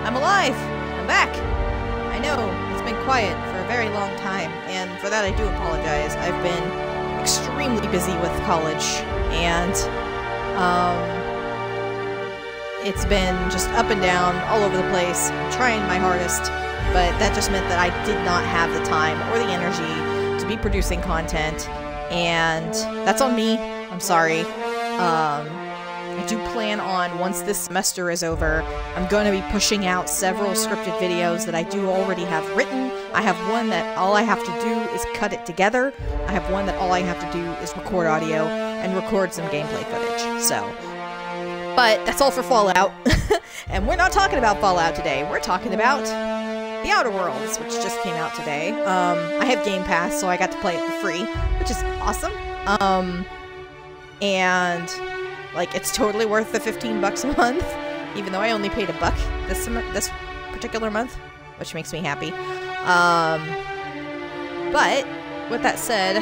I'm alive! I'm back! I know, it's been quiet for a very long time, and for that I do apologize. I've been extremely busy with college, and, it's been just up and down, all over the place. I'm trying my hardest, but that just meant that I did not have the time or the energy to be producing content, and that's on me. I'm sorry. I do plan on, once this semester is over, I'm going to be pushing out several scripted videos that I do already have written. I have one that all I have to do is cut it together. I have one that all I have to do is record audio and record some gameplay footage. So, but that's all for Fallout. And we're not talking about Fallout today. We're talking about The Outer Worlds, which just came out today. I have Game Pass, so I got to play it for free, which is awesome. And like, it's totally worth the $15 a month, even though I only paid $1 this particular month, which makes me happy. But with that said,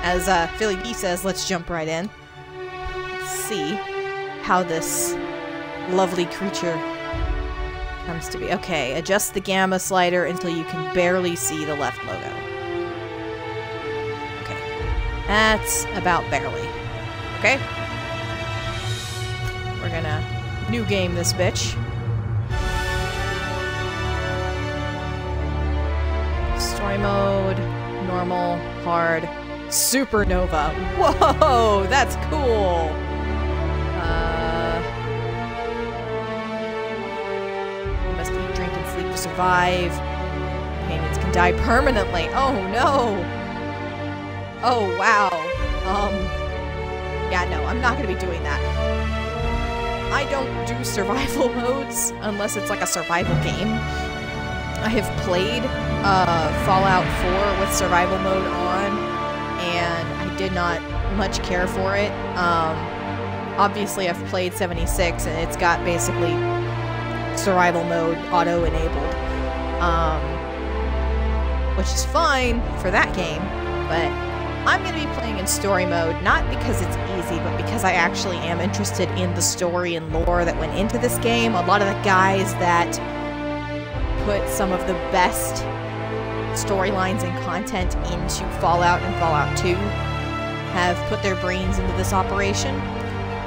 as Philly B says, let's jump right in. Let's see how this lovely creature comes to be. Okay, adjust the gamma slider until you can barely see the left logo. Okay, that's about barely. Okay. We're gonna new game this bitch. Story mode, normal, hard, supernova. Whoa, that's cool. You must eat, drink, and sleep to survive. Companions can die permanently. Oh no. Oh wow. Yeah, no, I'm not gonna be doing that. I don't do survival modes unless it's like a survival game. I have played Fallout 4 with survival mode on, and I did not much care for it. Obviously, I've played 76, and it's got basically survival mode auto-enabled, which is fine for that game, but I'm going to be playing in story mode, not because it's easy, but because I actually am interested in the story and lore that went into this game. A lot of the guys that put some of the best storylines and content into Fallout and Fallout 2 have put their brains into this operation,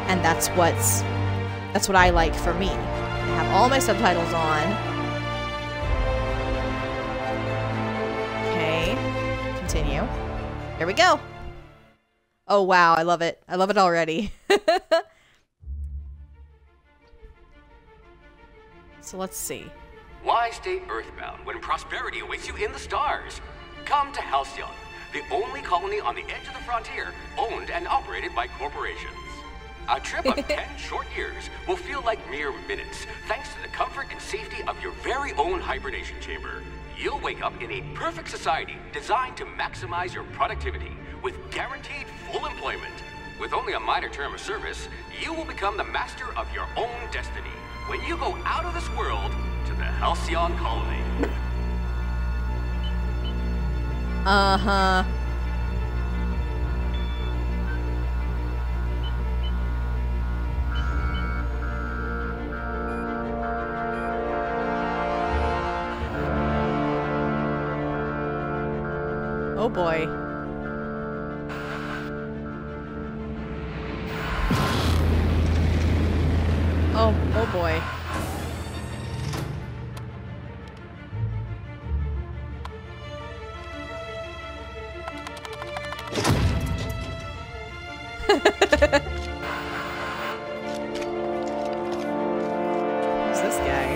and that's what I like for me. I have all my subtitles on. Okay, continue. Here we go. Oh wow, I love it. I love it already. So let's see. Why stay earthbound when prosperity awaits you in the stars? Come to Halcyon, the only colony on the edge of the frontier, owned and operated by corporations. A trip of 10 short years will feel like mere minutes, thanks to the comfort and safety of your very own hibernation chamber. You'll wake up in a perfect society designed to maximize your productivity with guaranteed full employment. With only a minor term of service, you will become the master of your own destiny when you go out of this world to the Halcyon colony. Uh-huh. Oh boy. Oh boy. Who's this guy?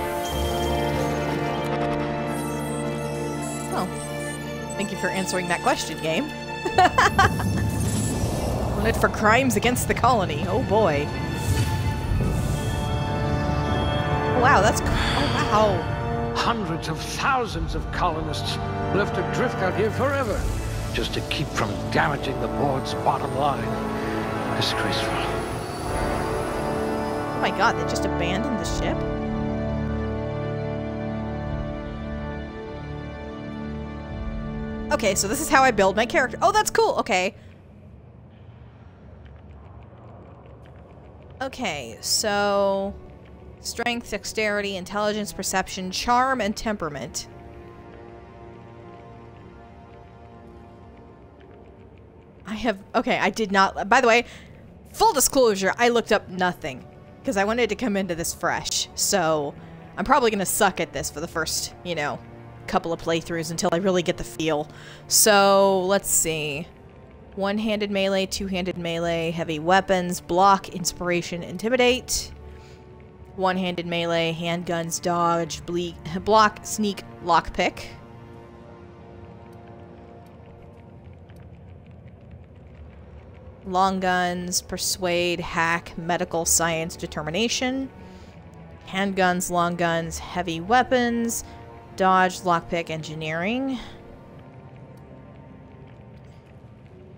Oh. Thank you for answering that question, game. Wanted for crimes against the colony. Oh boy. Oh, wow, that's... Oh, wow. Hundreds of thousands of colonists left adrift out here forever, just to keep from damaging the board's bottom line. Disgraceful. Oh my god, they just abandoned the ship? Okay, so this is how I build my character. Oh, that's cool. Okay. Okay, so... Strength, dexterity, intelligence, perception, charm, and temperament. Okay, I did not, by the way, full disclosure, I looked up nothing because I wanted to come into this fresh. So I'm probably going to suck at this for the first, you know, couple of playthroughs until I really get the feel. So let's see. One-handed melee, two-handed melee, heavy weapons, block, inspiration, intimidate. One-handed melee, handguns, dodge, block, sneak, lockpick. Long guns, persuade, hack, medical, science, determination. Handguns, long guns, heavy weapons, dodge, lockpick, engineering.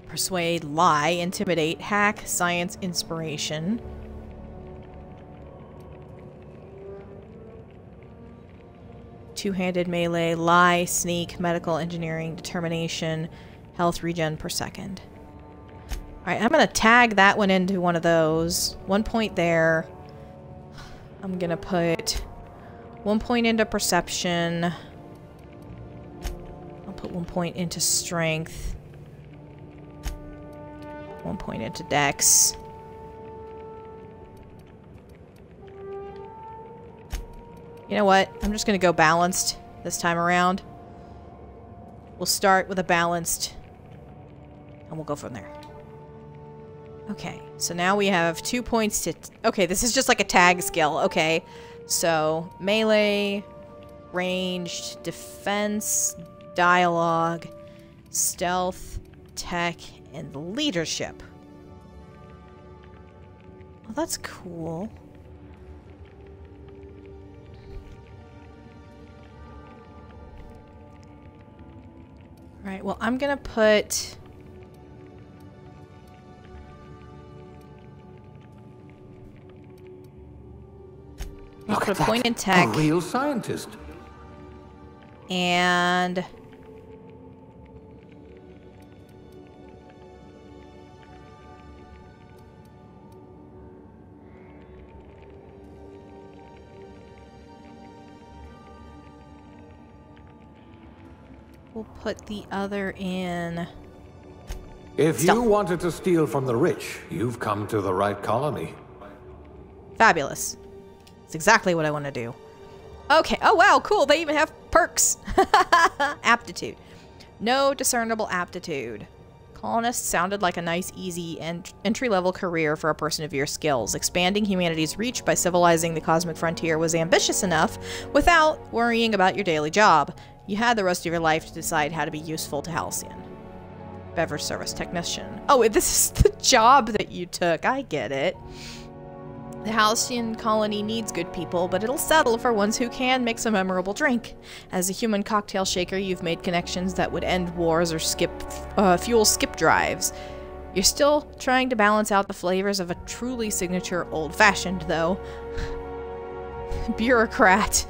Persuade, lie, intimidate, hack, science, inspiration. Two-handed melee, lie, sneak, medical, engineering, determination, health regen per second. Alright, I'm gonna tag that one into one of those. 1 point there. I'm gonna put 1 point into perception. I'll put 1 point into strength. 1 point into dex. You know what? I'm just gonna go balanced this time around. We'll start with a balanced, and we'll go from there. Okay, so now we have 2 points to... Okay, this is just like a tag skill. Okay, so melee, ranged, defense, dialogue, stealth, tech, and leadership. Well, that's cool. Alright, well, I'm gonna put... Look at a point in tech. A real scientist. And... we'll put the other in... If Stealth. you wanted to steal from the rich, you've come to the right colony. Fabulous. That's exactly what I want to do. Okay. Oh, wow. Cool. They even have perks. Aptitude. No discernible aptitude. Colonists sounded like a nice, easy, and entry-level career for a person of your skills. Expanding humanity's reach by civilizing the cosmic frontier was ambitious enough without worrying about your daily job. You had the rest of your life to decide how to be useful to Halcyon. Beverage service technician. Oh, this is the job that you took. I get it. The Halcyon colony needs good people, but it'll settle for ones who can mix a memorable drink. As a human cocktail shaker, you've made connections that would end wars or fuel skip drives. You're still trying to balance out the flavors of a truly signature old-fashioned, though. Bureaucrat.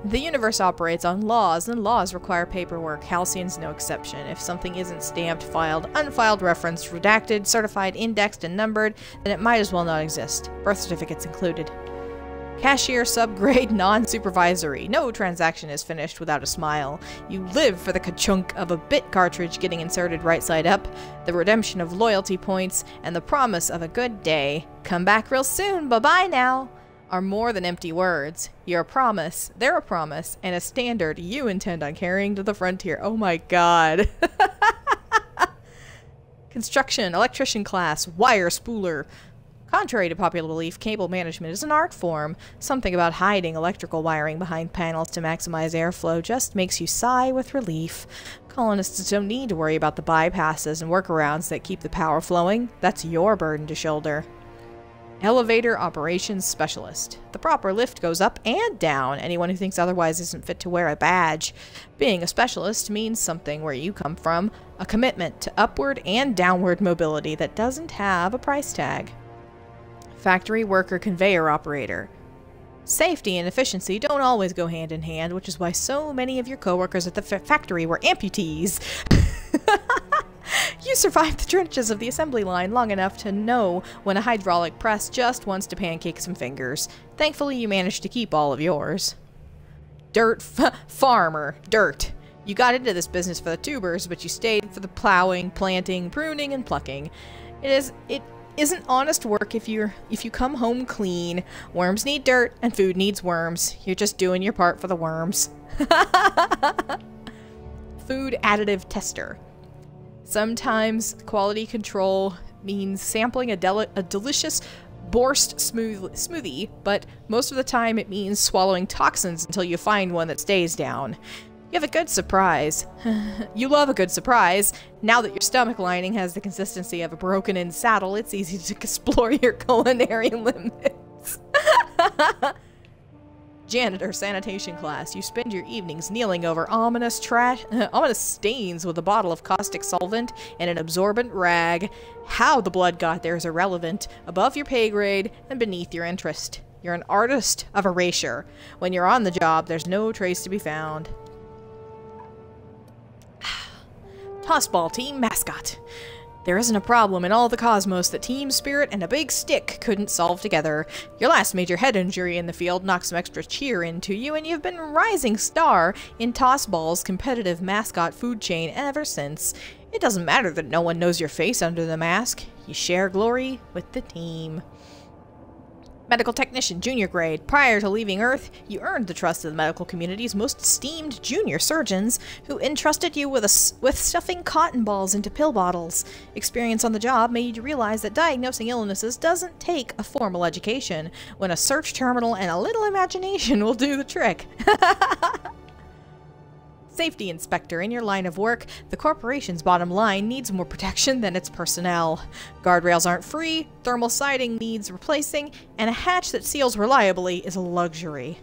The universe operates on laws, and laws require paperwork. Halcyon's no exception. If something isn't stamped, filed, unfiled, referenced, redacted, certified, indexed, and numbered, then it might as well not exist. Birth certificates included. Cashier, subgrade, non-supervisory. No transaction is finished without a smile. You live for the ka-chunk of a bit cartridge getting inserted right side up, the redemption of loyalty points, and the promise of a good day. Come back real soon. Bye-bye now. Are more than empty words. You're a promise, they're a promise, and a standard you intend on carrying to the frontier. Oh my god. Construction, electrician class, wire spooler. Contrary to popular belief, cable management is an art form. Something about hiding electrical wiring behind panels to maximize airflow just makes you sigh with relief. Colonists don't need to worry about the bypasses and workarounds that keep the power flowing. That's your burden to shoulder. Elevator Operations Specialist. The proper lift goes up and down. Anyone who thinks otherwise isn't fit to wear a badge. Being a specialist means something where you come from, a commitment to upward and downward mobility that doesn't have a price tag. Factory Worker Conveyor Operator. Safety and efficiency don't always go hand in hand, which is why so many of your coworkers at the factory were amputees. You survived the trenches of the assembly line long enough to know when a hydraulic press just wants to pancake some fingers. Thankfully, you managed to keep all of yours. Dirt farmer. Dirt. You got into this business for the tubers, but you stayed for the plowing, planting, pruning, and plucking. It isn't honest work if you come home clean. Worms need dirt, and food needs worms. You're just doing your part for the worms. Food additive tester. Sometimes quality control means sampling a delicious Borscht smoothie, but most of the time it means swallowing toxins until you find one that stays down. You have a good surprise. You love a good surprise. Now that your stomach lining has the consistency of a broken-in saddle, it's easy to explore your culinary limits. Janitor sanitation class. You spend your evenings kneeling over ominous stains with a bottle of caustic solvent and an absorbent rag. How the blood got there is irrelevant, above your pay grade and beneath your interest. You're an artist of erasure. When you're on the job, there's no trace to be found. Tossball team mascot. There isn't a problem in all the cosmos that team spirit and a big stick couldn't solve together. Your last major head injury in the field knocked some extra cheer into you, and you've been a rising star in Tossball's competitive mascot food chain ever since. It doesn't matter that no one knows your face under the mask. You share glory with the team. Medical technician, junior grade. Prior to leaving Earth, you earned the trust of the medical community's most esteemed junior surgeons, who entrusted you with stuffing cotton balls into pill bottles. Experience on the job made you realize that diagnosing illnesses doesn't take a formal education, when a search terminal and a little imagination will do the trick. Safety inspector. In your line of work, the corporation's bottom line needs more protection than its personnel. Guardrails aren't free, thermal siding needs replacing, and a hatch that seals reliably is a luxury.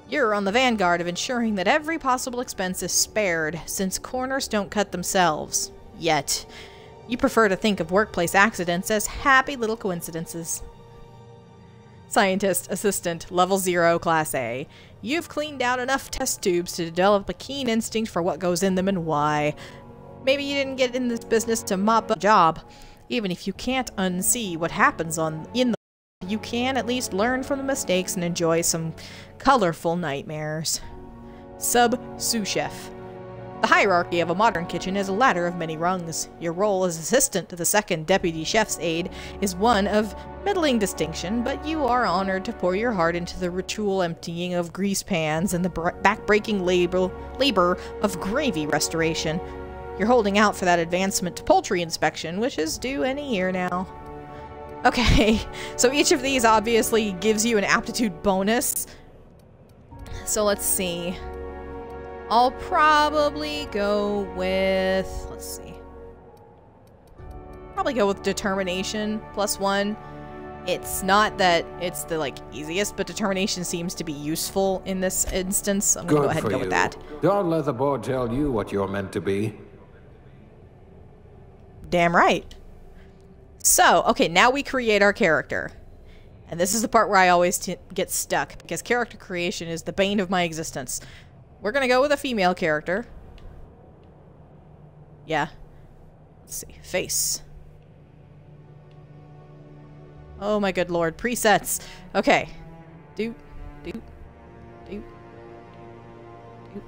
You're on the vanguard of ensuring that every possible expense is spared, since corners don't cut themselves. Yet. You prefer to think of workplace accidents as happy little coincidences. Scientist assistant, level 0, class A. You've cleaned out enough test tubes to develop a keen instinct for what goes in them and why. Maybe you didn't get in this business to mop up a job. Even if you can't unsee what happens in the you can at least learn from the mistakes and enjoy some colorful nightmares. Sous chef. The hierarchy of a modern kitchen is a ladder of many rungs. Your role as assistant to the second deputy chef's aide is one of middling distinction, but you are honored to pour your heart into the ritual emptying of grease pans and the back-breaking labor of gravy restoration. You're holding out for that advancement to poultry inspection, which is due any year now. Okay, so each of these obviously gives you an aptitude bonus. So let's see. I'll probably go with, let's see. Probably go with determination +1. It's not that it's the easiest, but determination seems to be useful in this instance. I'm gonna go ahead and go with that. Don't let the board tell you what you're meant to be. Damn right. So, okay, now we create our character. And this is the part where I always get stuck, because character creation is the bane of my existence. We're gonna go with a female character. Yeah. Let's see. Face. Oh my good lord. Presets. Okay. Doot. Doot. Doot. Doot.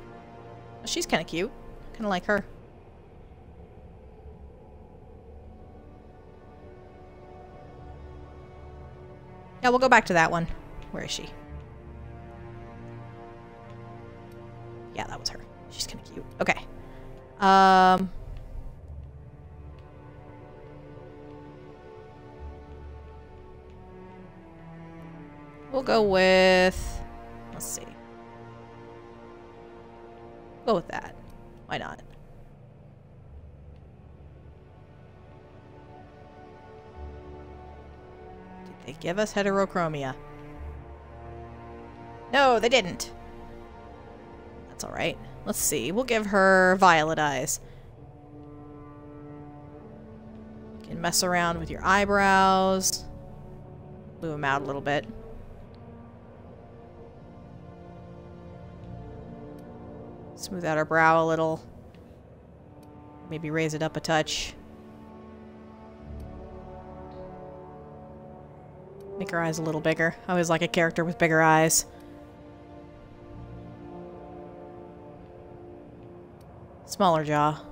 Oh, she's kind of cute. Kind of like her. Yeah, we'll go back to that one. Where is she? Yeah, that was her. She's kind of cute. Okay. We'll go with... Let's see. Go with that. Why not? Did they give us heterochromia? No, they didn't. That's alright. Let's see. We'll give her violet eyes. You can mess around with your eyebrows. Move them out a little bit. Smooth out her brow a little. Maybe raise it up a touch. Make her eyes a little bigger. I always like a character with bigger eyes. Smaller jaw.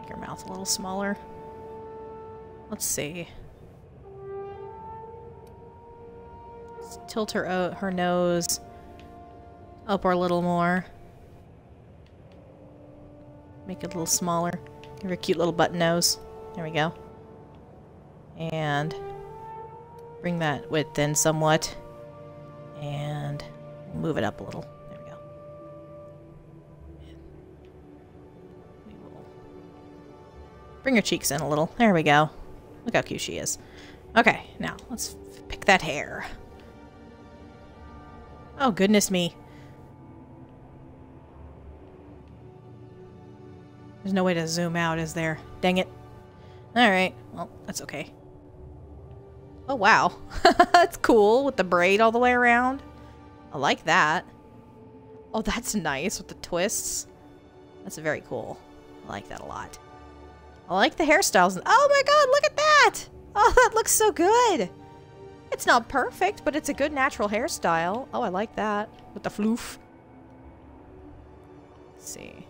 Make her mouth a little smaller. Let's see. Let's tilt her nose up a little more. Make it a little smaller. Give her a cute little button nose. There we go. And bring that width in somewhat. And move it up a little. There we go. We will bring her cheeks in a little. There we go. Look how cute she is. Okay, now let's pick that hair. Oh, goodness me. There's no way to zoom out, is there? Dang it. Alright, well, that's okay. Oh, wow. That's cool, with the braid all the way around. I like that. Oh, that's nice, with the twists. That's very cool. I like that a lot. I like the hairstyles. Oh my god, look at that! Oh, that looks so good! It's not perfect, but it's a good natural hairstyle. Oh, I like that. With the floof. Let's see.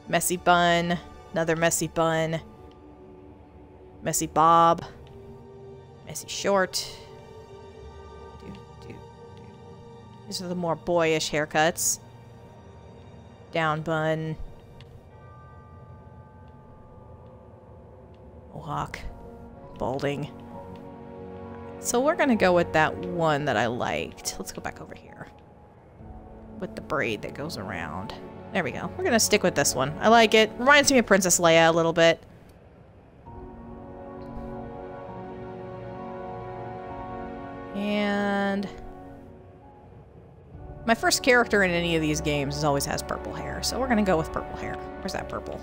Messy bun, another messy bun, messy bob, messy short. These are the more boyish haircuts. Down bun. Mohawk. Balding. So we're gonna go with that one that I liked. Let's go back over here. With the braid that goes around. There we go. We're gonna stick with this one. I like it. Reminds me of Princess Leia a little bit. And my first character in any of these games always has purple hair, so we're gonna go with purple hair. Where's that purple?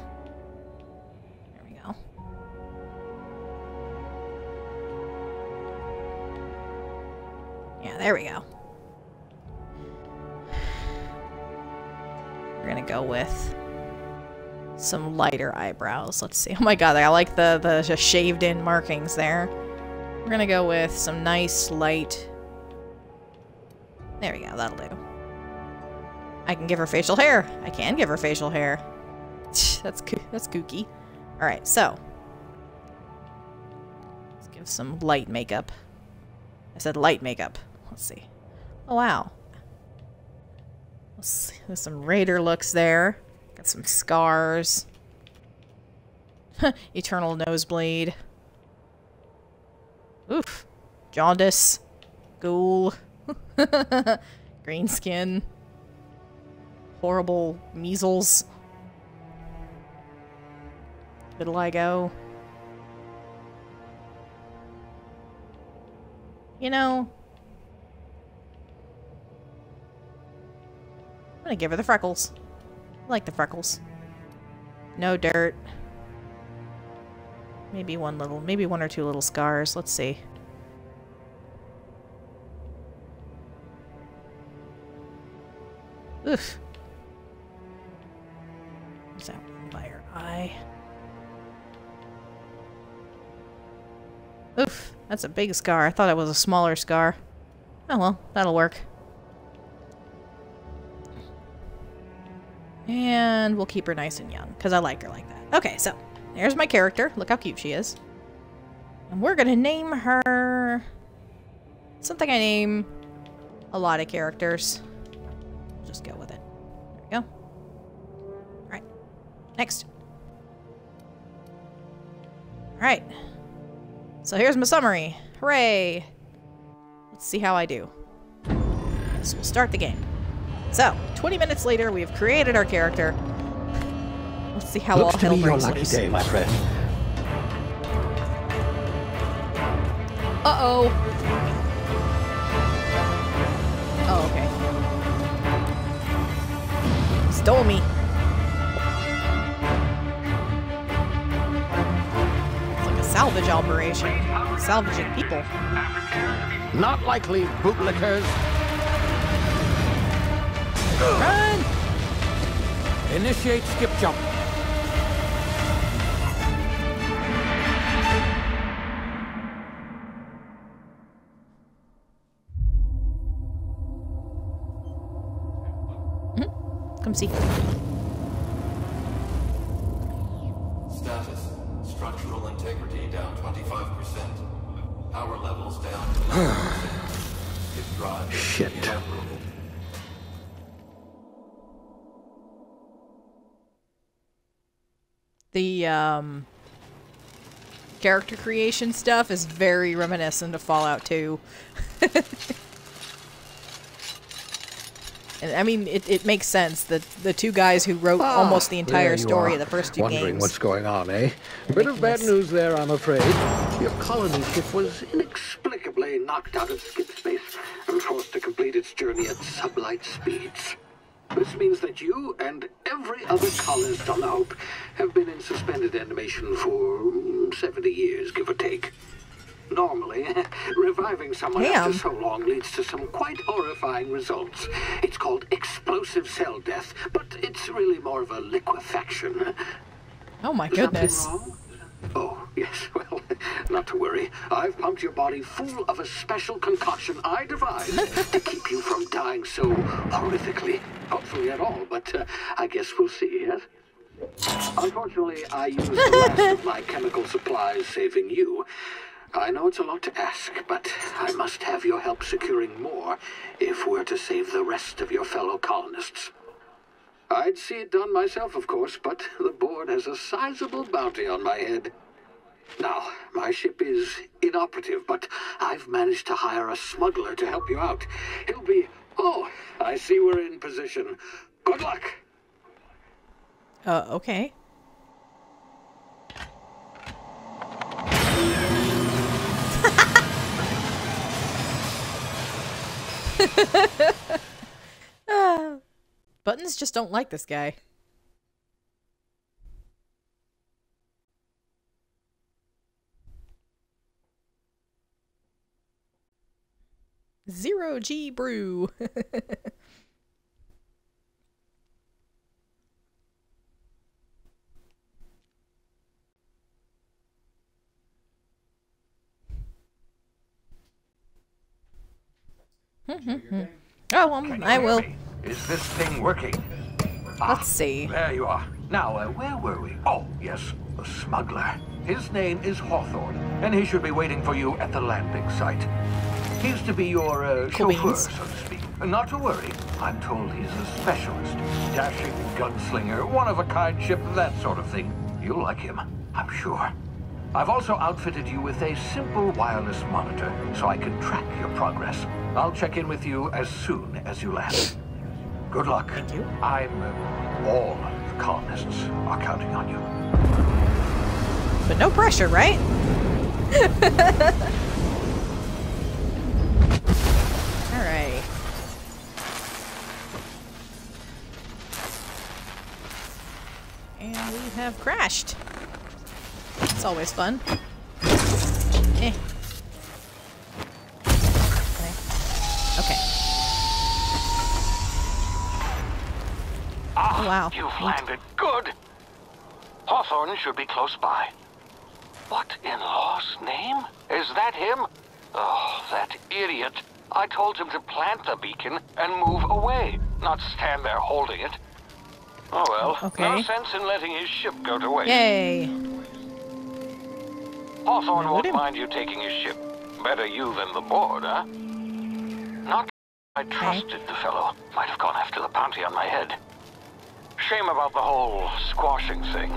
There we go. Yeah, there we go. We're gonna go with some lighter eyebrows. Let's see. Oh my god, I like the shaved in markings there. We're gonna go with some nice light. There we go, that'll do. I can give her facial hair. I can give her facial hair. That's kooky. Alright, so. Let's give some light makeup. I said light makeup. Let's see. Oh wow. Let's see. There's some Raider looks there. Got some scars. Eternal nosebleed. Oof. Jaundice. Ghoul. Green skin. Horrible measles. Vitiligo. You know, I'm gonna give her the freckles. I like the freckles. No dirt. Maybe one or two little scars. Let's see. Oof. What's that one by her eye? Oof. That's a big scar. I thought it was a smaller scar. Oh well, that'll work. And we'll keep her nice and young, because I like her like that. Okay, so, there's my character. Look how cute she is. And we're gonna name her something I name a lot of characters. We'll just go with it. There we go. Alright. Next. Alright. So here's my summary. Hooray! Let's see how I do. This will start the game. So, 20 minutes later, we've created our character. Let's see how all hell breaks loose. Looks to be your lucky day, my friend. Uh-oh. Oh, okay. Stole me. It's like a salvage operation. Salvaging people. Not likely, bootlickers. Run! Initiate skip jump. Come see. Status. Structural integrity down 25%. Power levels down 11%. If drive is Shit. inoperable. The character creation stuff is very reminiscent of Fallout 2. And I mean, it makes sense that the two guys who wrote almost the entire story of the first two Wondering games. what's going on, eh? A bit of bad news there, I'm afraid. Your colony ship was inexplicably knocked out of skip space and forced to complete its journey at sublight speeds. This means that you and every other colonist on the Hope have been in suspended animation for 70 years, give or take. Normally, reviving someone after so long leads to some quite horrifying results. It's called explosive cell death, but it's really more of a liquefaction. Oh my goodness. Something wrong? Oh, yes, well, not to worry. I've pumped your body full of a special concoction I devised to keep you from dying so horrifically. Hopefully at all, but I guess we'll see, yes? Unfortunately, I used the last of my chemical supplies saving you. I know it's a lot to ask, but I must have your help securing more if we're to save the rest of your fellow colonists. I'd see it done myself, of course, but the board has a sizable bounty on my head. Now, my ship is inoperative, but I've managed to hire a smuggler to help you out. He'll be... Oh, I see we're in position. Good luck! Okay. Buttons just don't like this guy. Zero G brew. Oh, I will. Is this thing working? Let's see. There you are. Now, where were we? Oh, yes, the smuggler. His name is Hawthorne, and he should be waiting for you at the landing site. He's to be your chauffeur, so to speak. Not to worry. I'm told he's a specialist. Dashing gunslinger, one-of-a-kind ship, that sort of thing. You'll like him, I'm sure. I've also outfitted you with a simple wireless monitor, so I can track your progress. I'll check in with you as soon as you land. Good luck. Thank you. All the colonists are counting on you. But no pressure, right? Alright. And we have crashed. It's always fun. Eh. Okay. Ah, Oh, wow. You've Neat. landed good. Hawthorne should be close by. What in law's name? Is that him? Oh, that idiot. I told him to plant the beacon and move away, not stand there holding it. Oh well, Okay. no sense in letting his ship go to waste. Yay. Hawthorne Let won't him. mind you taking his ship. Better you than the board, huh? Not I trusted the fellow. Might have gone after the bounty on my head. Shame about the whole squashing thing.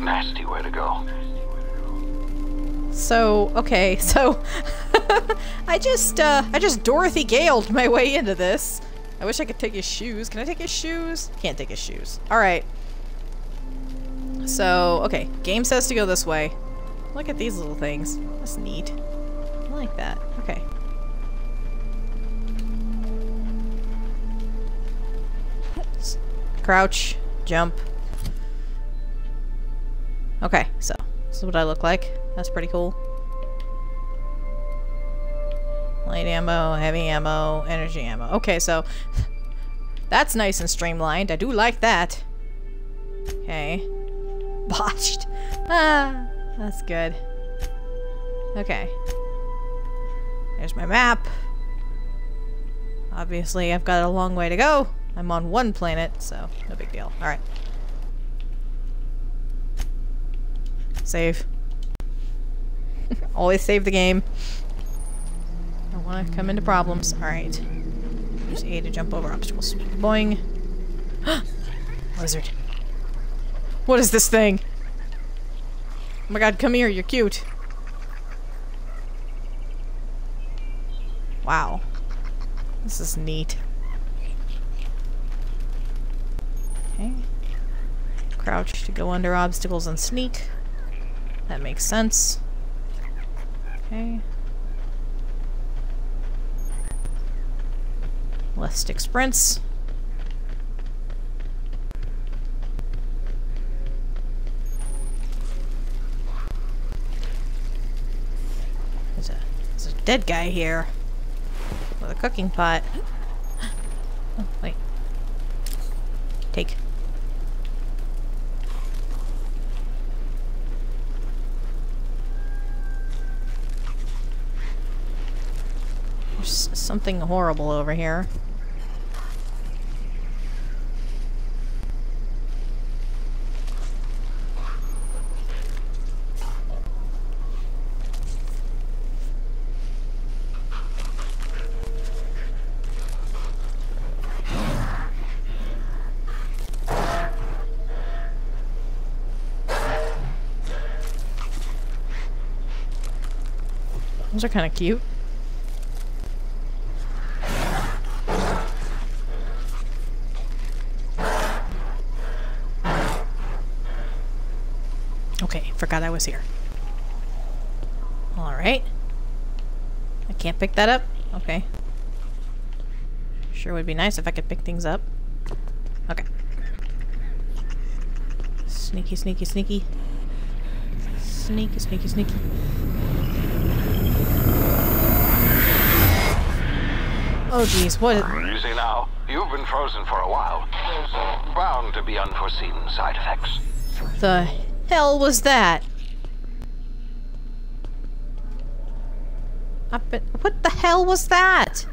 Nasty way to go. So, okay, so I just Dorothy Galed my way into this. I wish I could take his shoes. Can I take his shoes? Can't take his shoes. Alright. So, okay. Game says to go this way. Look at these little things. That's neat. I like that. Okay. Crouch. Jump. Okay, so this is what I look like. That's pretty cool. Light ammo, heavy ammo, energy ammo. Okay, so that's nice and streamlined. I do like that. Okay. Botched. Ah, that's good. Okay. There's my map. Obviously, I've got a long way to go. I'm on one planet, so no big deal. Alright. Save. Always save the game. I don't want to come into problems. Alright. Use A to jump over obstacles. Boing. Lizard. What is this thing? Oh my god, come here, you're cute. Wow. This is neat. Okay. Crouch to go under obstacles and sneak. That makes sense. Okay. Left stick sprints. There's a dead guy here with a cooking pot. Oh, wait. Take. There's something horrible over here. Those are kind of cute. Okay, forgot I was here. Alright. I can't pick that up? Okay. Sure would be nice if I could pick things up. Okay. Sneaky, sneaky, sneaky. Sneaky, sneaky, sneaky. Oh geez, what? Easy now. You've been frozen for a while. There's bound to be unforeseen side effects. The hell was that? What the hell was that?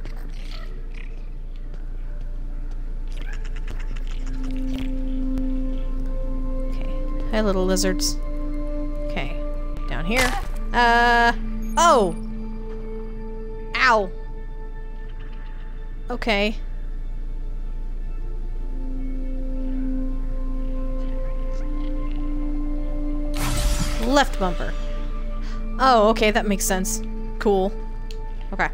Okay. Hi, little lizards. Okay. Down here. Oh! Ow! Okay. Left bumper. Oh, okay, that makes sense. Cool. Okay.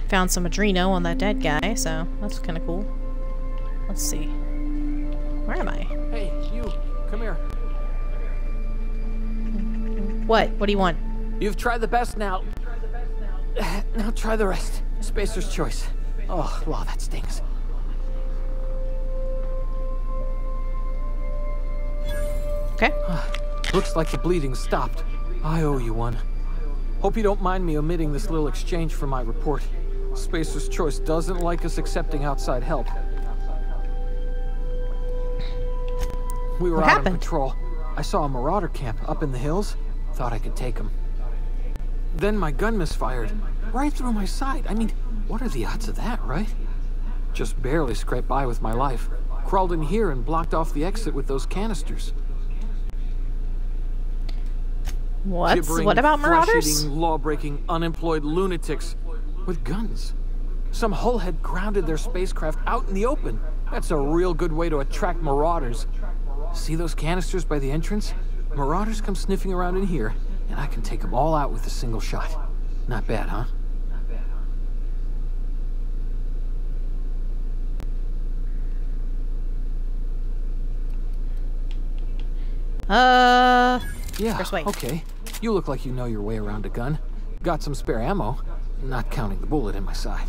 Found some Adreno on that dead guy, so that's kind of cool. Let's see. Where am I? Hey, you. Come here. What? What do you want? You've tried the best now. Now try the rest. Spacer's choice. Oh, wow, that stings. Okay. Looks like the bleeding stopped. I owe you one. Hope you don't mind me omitting this little exchange for my report. Spacer's choice doesn't like us accepting outside help. We were out on patrol. I saw a marauder camp up in the hills. Thought I could take him. Then my gun misfired. Right through my side. I mean, what are the odds of that, right? Just barely scraped by with my life. Crawled in here and blocked off the exit with those canisters. What about marauders? Flesh-eating, law-breaking, unemployed lunatics with guns. Some hullhead grounded their spacecraft out in the open. That's a real good way to attract marauders. See those canisters by the entrance? Marauders come sniffing around in here, and I can take them all out with a single shot. Not bad, huh? Yeah, okay. You look like you know your way around a gun. Got some spare ammo, not counting the bullet in my side.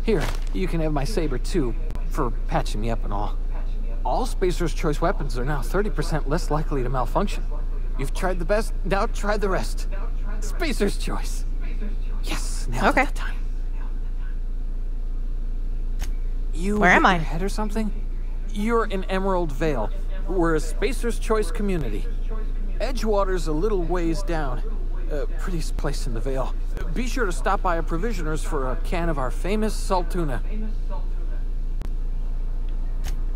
Here, you can have my saber too, for patching me up and all. All Spacer's choice weapons are now 30% less likely to malfunction. You've tried the best, now try the rest. Spacer's choice. Yes, nailed it that time. Where am I? Your head or something? You're in Emerald Vale. We're a Spacer's choice community. Edgewater's a little ways down. Prettiest place in the Vale. Be sure to stop by a provisioner's for a can of our famous salt tuna.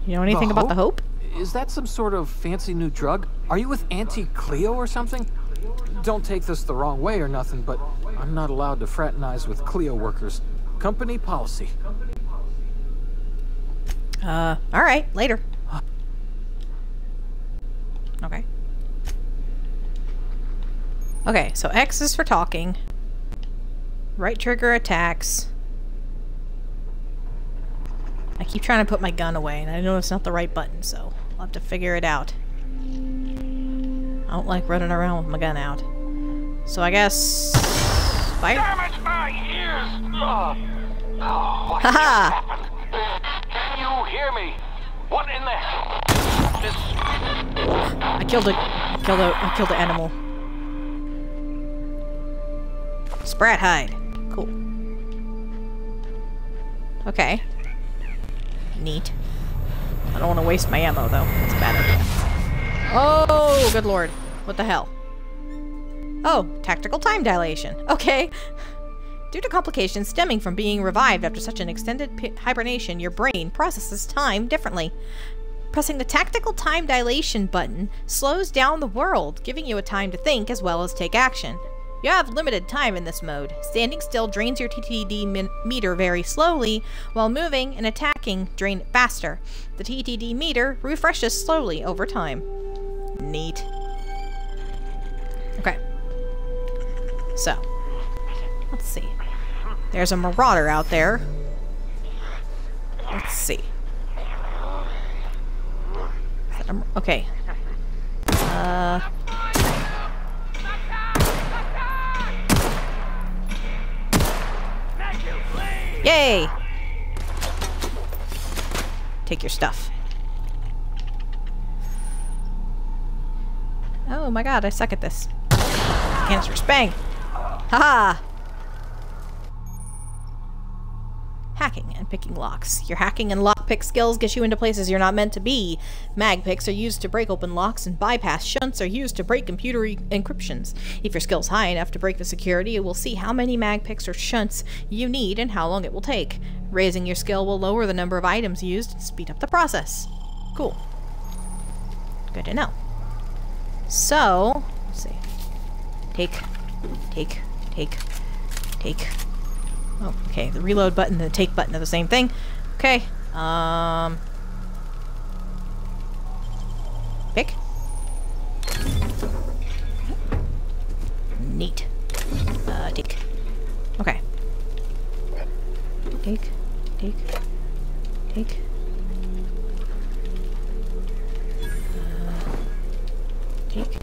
You know anything about the Hope? Is that some sort of fancy new drug? Are you with Auntie Cleo or something? Don't take this the wrong way or nothing, but I'm not allowed to fraternize with Cleo workers. Company policy. Alright, later. Okay. Okay, so X is for talking. Right trigger attacks. I keep trying to put my gun away, and I know it's not the right button, so I'll have to figure it out. I don't like running around with my gun out. So I guess... Fire? Damn it, my ears! What Haha! happened? Can you hear me? What in the hell? I killed an animal. Sprat hide. Cool. Okay. Neat. I don't want to waste my ammo though. That's a bad idea. Oh, good lord. What the hell? Oh, tactical time dilation. Okay. Due to complications stemming from being revived after such an extended hibernation, your brain processes time differently. Pressing the tactical time dilation button slows down the world, giving you a time to think as well as take action. You have limited time in this mode. Standing still drains your TTD meter very slowly, while moving and attacking drain it faster. The TTD meter refreshes slowly over time. Neat. Okay. So, let's see. There's a marauder out there. Let's see. Okay. Yay! Take your stuff. Oh my god, I suck at this. Cancerous bang! Haha! Hacking and picking locks. Your hacking and lockpick skills get you into places you're not meant to be. Mag picks are used to break open locks, and bypass shunts are used to break computer encryptions. If your skill's high enough to break the security, you will see how many mag picks or shunts you need and how long it will take. Raising your skill will lower the number of items used and speed up the process. Cool. Good to know. So, let's see. Take. Oh, okay, the reload button and the take button are the same thing. Okay, pick. Neat. Take. Okay. Take. Take.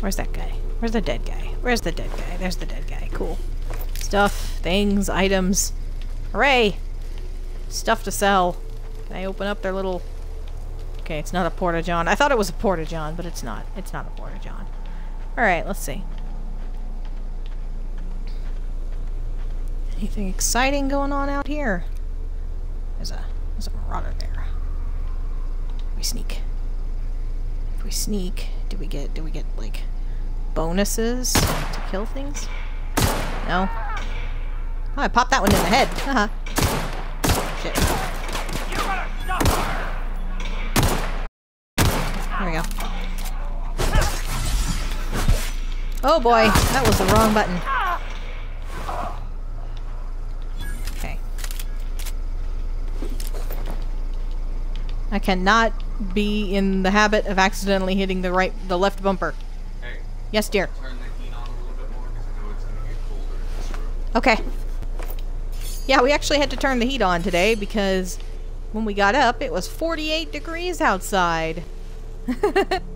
Where's that guy? Where's the dead guy? Where's the dead guy? There's the dead guy. Cool. Stuff, things, items. Hooray! Stuff to sell. Can I open up their little... Okay, it's not a porta-john. I thought it was a porta-john, but it's not. It's not a porta-john. Alright, let's see. Anything exciting going on out here? There's a marauder there. We sneak. If we sneak, do we get like bonuses to kill things? No. Oh, I popped that one in the head. Haha. Shit. There we go. Oh boy, that was the wrong button. Okay. I cannot be in the habit of accidentally hitting the left bumper. Hey. Yes, dear. Turn the heat on a little bit more because I know it's going to get colder in this room. Okay. Yeah, we actually had to turn the heat on today because when we got up, it was 48 degrees outside.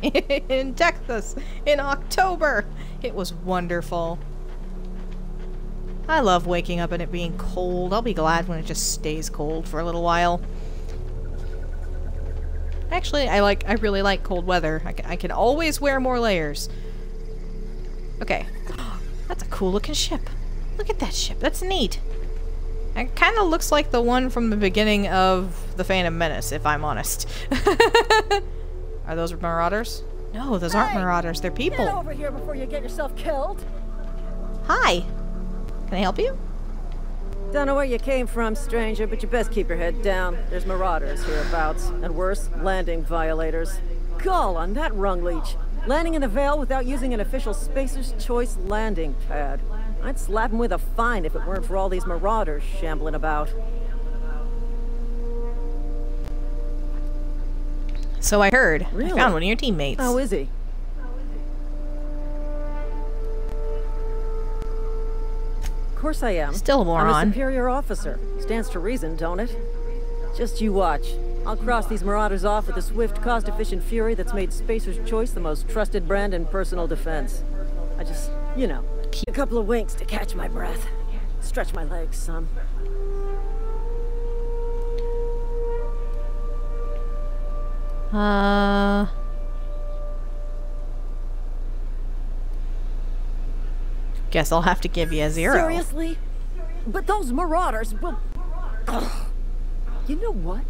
In Texas in October. It was wonderful. I love waking up and it being cold. I'll be glad when it just stays cold for a little while. Actually, I really like cold weather. I can always wear more layers. Okay. That's a cool looking ship. Look at that ship. That's neat. It kind of looks like the one from the beginning of The Phantom Menace, if I'm honest. Are those marauders? No, those aren't marauders. They're people. Get over here before you get yourself killed. Hi. Can I help you? Don't know where you came from, stranger, but you best keep your head down. There's marauders hereabouts, and worse, landing violators. Gall on that rung leech. Landing in the Vale without using an official Spacer's Choice landing pad. I'd slap him with a fine if it weren't for all these marauders shambling about. So I heard. Really? I found one of your teammates. How is he? Of course I am. Still a moron. I'm a superior officer. Stands to reason, don't it? Just you watch. I'll cross these marauders off with a swift, cost-efficient fury that's made Spacer's Choice the most trusted brand in personal defense. I just, you know, a couple of winks to catch my breath. Stretch my legs some. Guess I'll have to give you a 0. Seriously? But those marauders will... Ugh. You know what?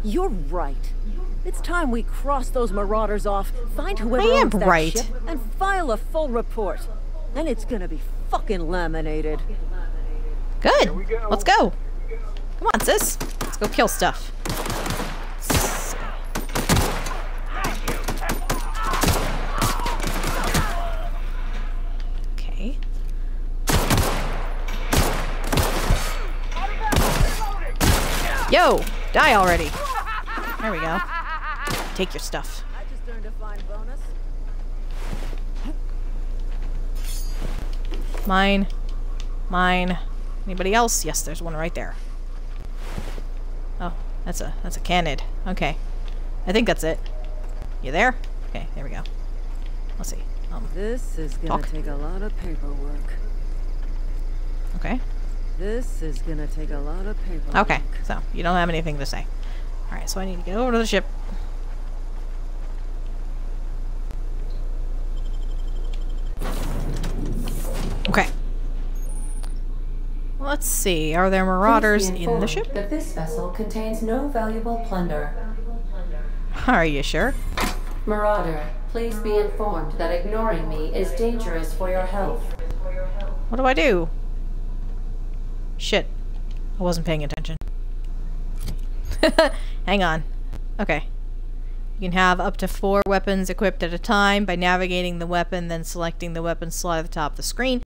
You're right. It's time we cross those marauders off, find whoever owns that ship, and file a full report. Then it's gonna be fucking laminated. Good. Let's go. Come on, sis. Let's go kill stuff. Okay. Yo! Die already. There we go. Take your stuff. I just earned a fine bonus. Mine. Mine. Anybody else? Yes, there's one right there. Oh, that's a cannid. Okay. I think that's it. You there? Okay, there we go. Let's see. This is gonna take a lot of paperwork. Okay. This is gonna take a lot of paperwork. Okay, so you don't have anything to say. Alright, so I need to get over to the ship. Okay. Let's see. Are there marauders in the ship? That this vessel contains no valuable plunder. Are you sure? Marauder, please be informed that ignoring me is dangerous for your health. What do I do? Shit. I wasn't paying attention. Hang on. Okay. You can have up to 4 weapons equipped at a time by navigating the weapon, then selecting the weapon slot at the top of the screen.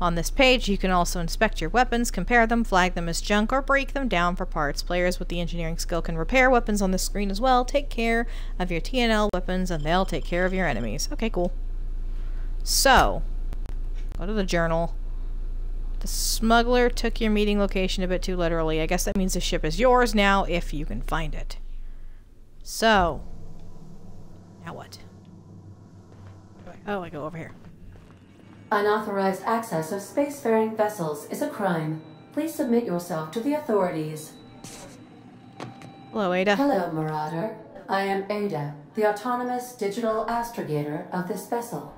On this page, you can also inspect your weapons, compare them, flag them as junk, or break them down for parts. Players with the engineering skill can repair weapons on the screen as well. Take care of your TNL weapons, and they'll take care of your enemies. Okay, cool. So, go to the journal. The smuggler took your meeting location a bit too literally. I guess that means the ship is yours now, if you can find it. So, now what? Oh, I go over here. Unauthorized access of spacefaring vessels is a crime. Please submit yourself to the authorities. Hello, Ada. Hello, Marauder. I am Ada, the autonomous digital astrogator of this vessel.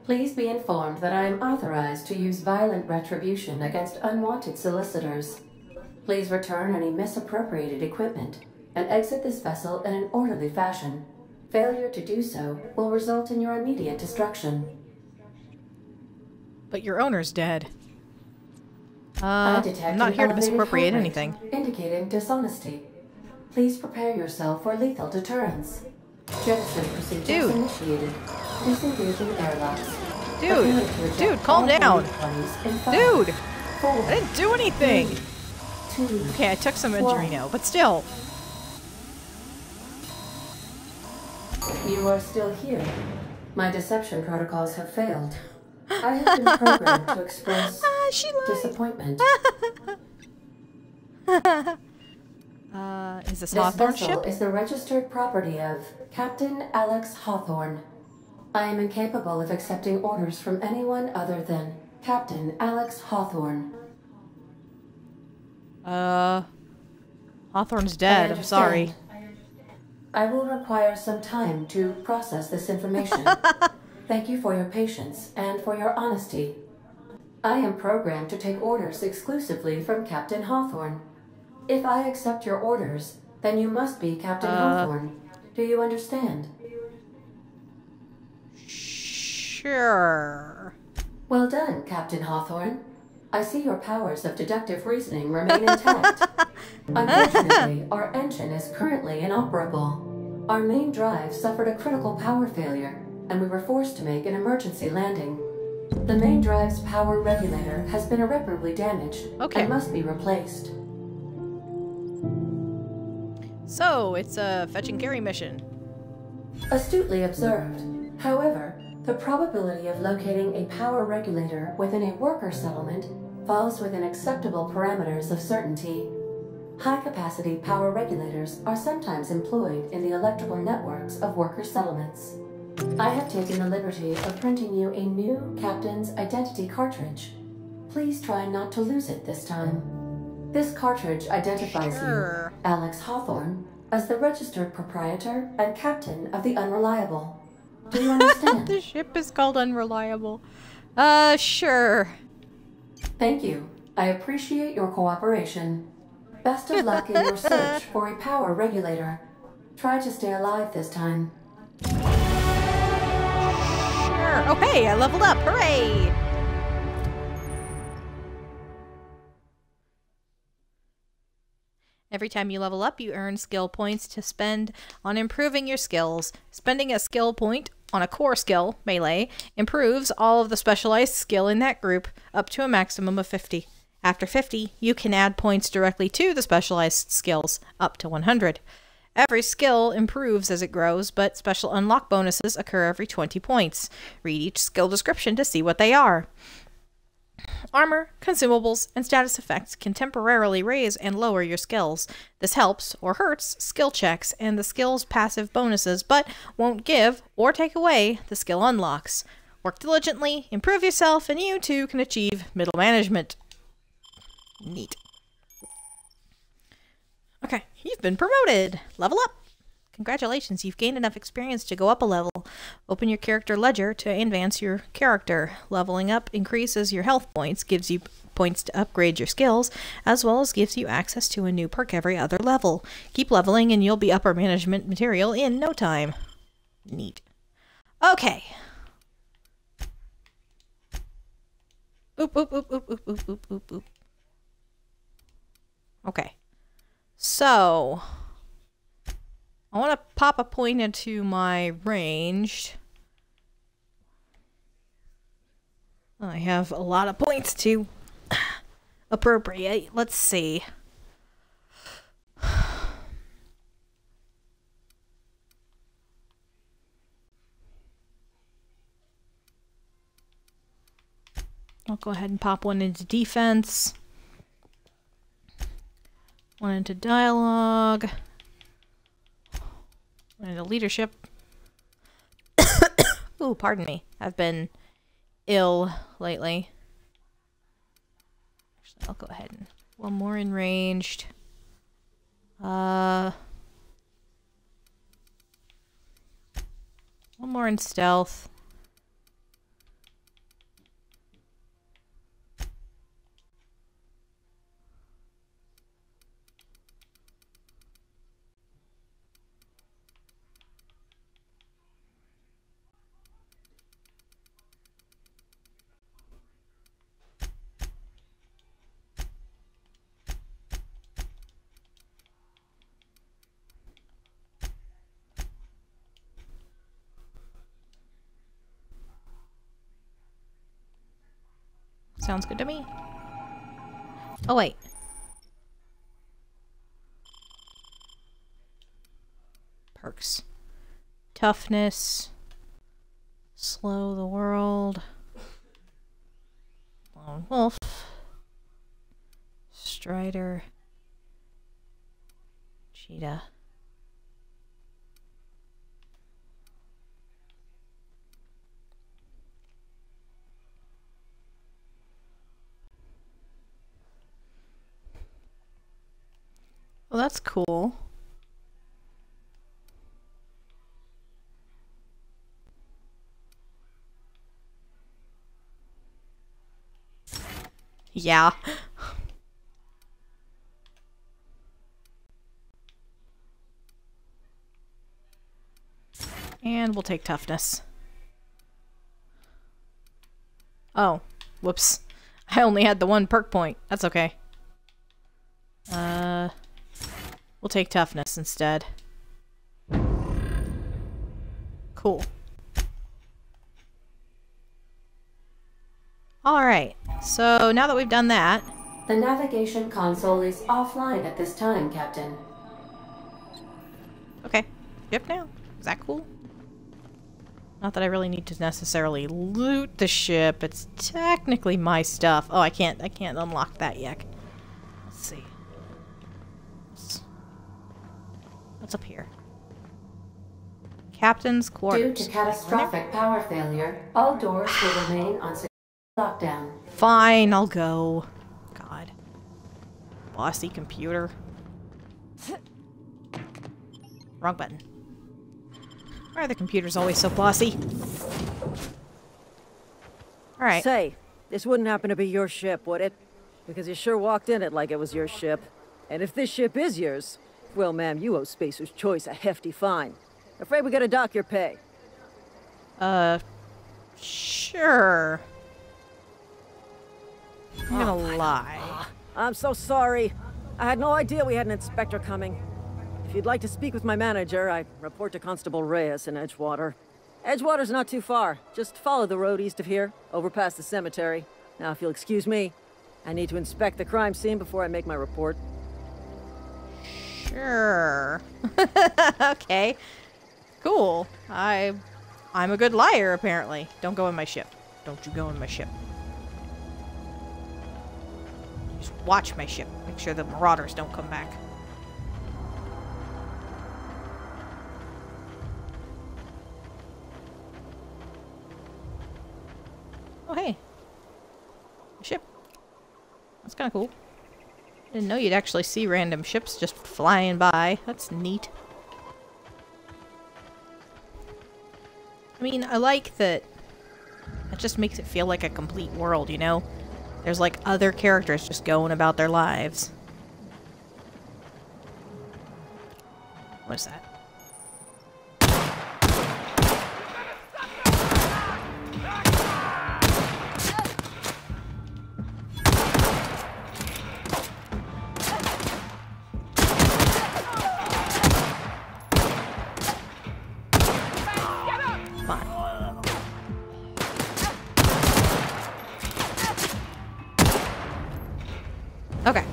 Please be informed that I am authorized to use violent retribution against unwanted solicitors. Please return any misappropriated equipment and exit this vessel in an orderly fashion. Failure to do so will result in your immediate destruction. But your owner's dead. I detect I'm not here to an misappropriate elevated anything. heart rate, indicating dishonesty. Please prepare yourself for lethal deterrence. Jettison procedures initiated. Disengaging airlocks. Dude, calm down. Dude, I didn't do anything. Okay, I took some Adreno, but still. You are still here. My deception protocols have failed. I have been programmed to express disappointment. Is this Hawthorne ship? This vessel is the registered property of Captain Alex Hawthorne. I am incapable of accepting orders from anyone other than Captain Alex Hawthorne. Hawthorne's dead. I'm sorry. I will require some time to process this information. Thank you for your patience and for your honesty. I am programmed to take orders exclusively from Captain Hawthorne. If I accept your orders, then you must be Captain Hawthorne. Do you understand? Sure. Well done, Captain Hawthorne. I see your powers of deductive reasoning remain intact. Unfortunately, our engine is currently inoperable. Our main drive suffered a critical power failure, and we were forced to make an emergency landing. The main drive's power regulator has been irreparably damaged and must be replaced. So, it's a fetch and carry mission. Astutely observed. However, the probability of locating a power regulator within a worker settlement falls within acceptable parameters of certainty. High-capacity power regulators are sometimes employed in the electrical networks of worker settlements. I have taken the liberty of printing you a new Captain's Identity cartridge. Please try not to lose it this time. This cartridge identifies you, Alex Hawthorne, as the registered proprietor and captain of the Unreliable. Do you understand? The ship is called Unreliable. Sure. Thank you. I appreciate your cooperation. Best of luck in your search for a power regulator. Try to stay alive this time. Sure. Oh, hey, I leveled up. Hooray! Every time you level up, you earn skill points to spend on improving your skills. Spending a skill point on a core skill, melee, improves all of the specialized skill in that group up to a maximum of 50. After 50, you can add points directly to the specialized skills, up to 100. Every skill improves as it grows, but special unlock bonuses occur every 20 points. Read each skill description to see what they are. Armor, consumables, and status effects can temporarily raise and lower your skills. This helps, or hurts, skill checks and the skill's passive bonuses, but won't give or take away the skill unlocks. Work diligently, improve yourself, and you too can achieve middle management. Neat. Okay, you've been promoted! Level up! Congratulations, you've gained enough experience to go up a level. Open your character ledger to advance your character. Leveling up increases your health points, gives you points to upgrade your skills, as well as gives you access to a new perk every other level. Keep leveling and you'll be upper management material in no time. Neat. Okay. Oop, oop, oop, oop, oop, oop, oop, oop, oop. Okay. So I want to pop a point into my ranged. I have a lot of points to appropriate. Let's see. I'll go ahead and pop one into defense. One into dialogue. One into leadership. Ooh, pardon me. I've been ill lately. Actually, I'll go ahead and one more in ranged. One more in stealth. Sounds good to me. Oh, wait. Perks. Toughness. Slow the world. Lone Wolf. Strider. Cheetah. Well, that's cool. Yeah. And we'll take toughness. Oh, whoops. I only had the one perk point. That's okay. We'll take toughness instead. Cool. Alright, so now that we've done that... The navigation console is offline at this time, Captain. Okay. Ship now? Is that cool? Not that I really need to necessarily loot the ship. It's technically my stuff. Oh, I can't unlock that yet. Let's see. What's up here? Captain's quarters. Due to catastrophic power failure, all doors will remain on secure lockdown. Fine, I'll go. God. Bossy computer. Wrong button. Why are the computers always so bossy? Alright. Say, this wouldn't happen to be your ship, would it? Because you sure walked in it like it was your ship. And if this ship is yours, well, ma'am, you owe Spacer's Choice a hefty fine. Afraid we gotta dock your pay. Sure. I'm gonna lie. I'm so sorry. I had no idea we had an inspector coming. If you'd like to speak with my manager, I report to Constable Reyes in Edgewater. Edgewater's not too far. Just follow the road east of here, over past the cemetery. Now, if you'll excuse me, I need to inspect the crime scene before I make my report. Sure. Okay. Cool. I'm a good liar, apparently. Don't go in my ship. Don't you go in my ship. Just watch my ship. Make sure the marauders don't come back. Oh, hey. A ship. That's kind of cool. Didn't know you'd actually see random ships just flying by. That's neat. I mean, I like that it just makes it feel like a complete world, you know? There's like other characters just going about their lives. What is that? Okay.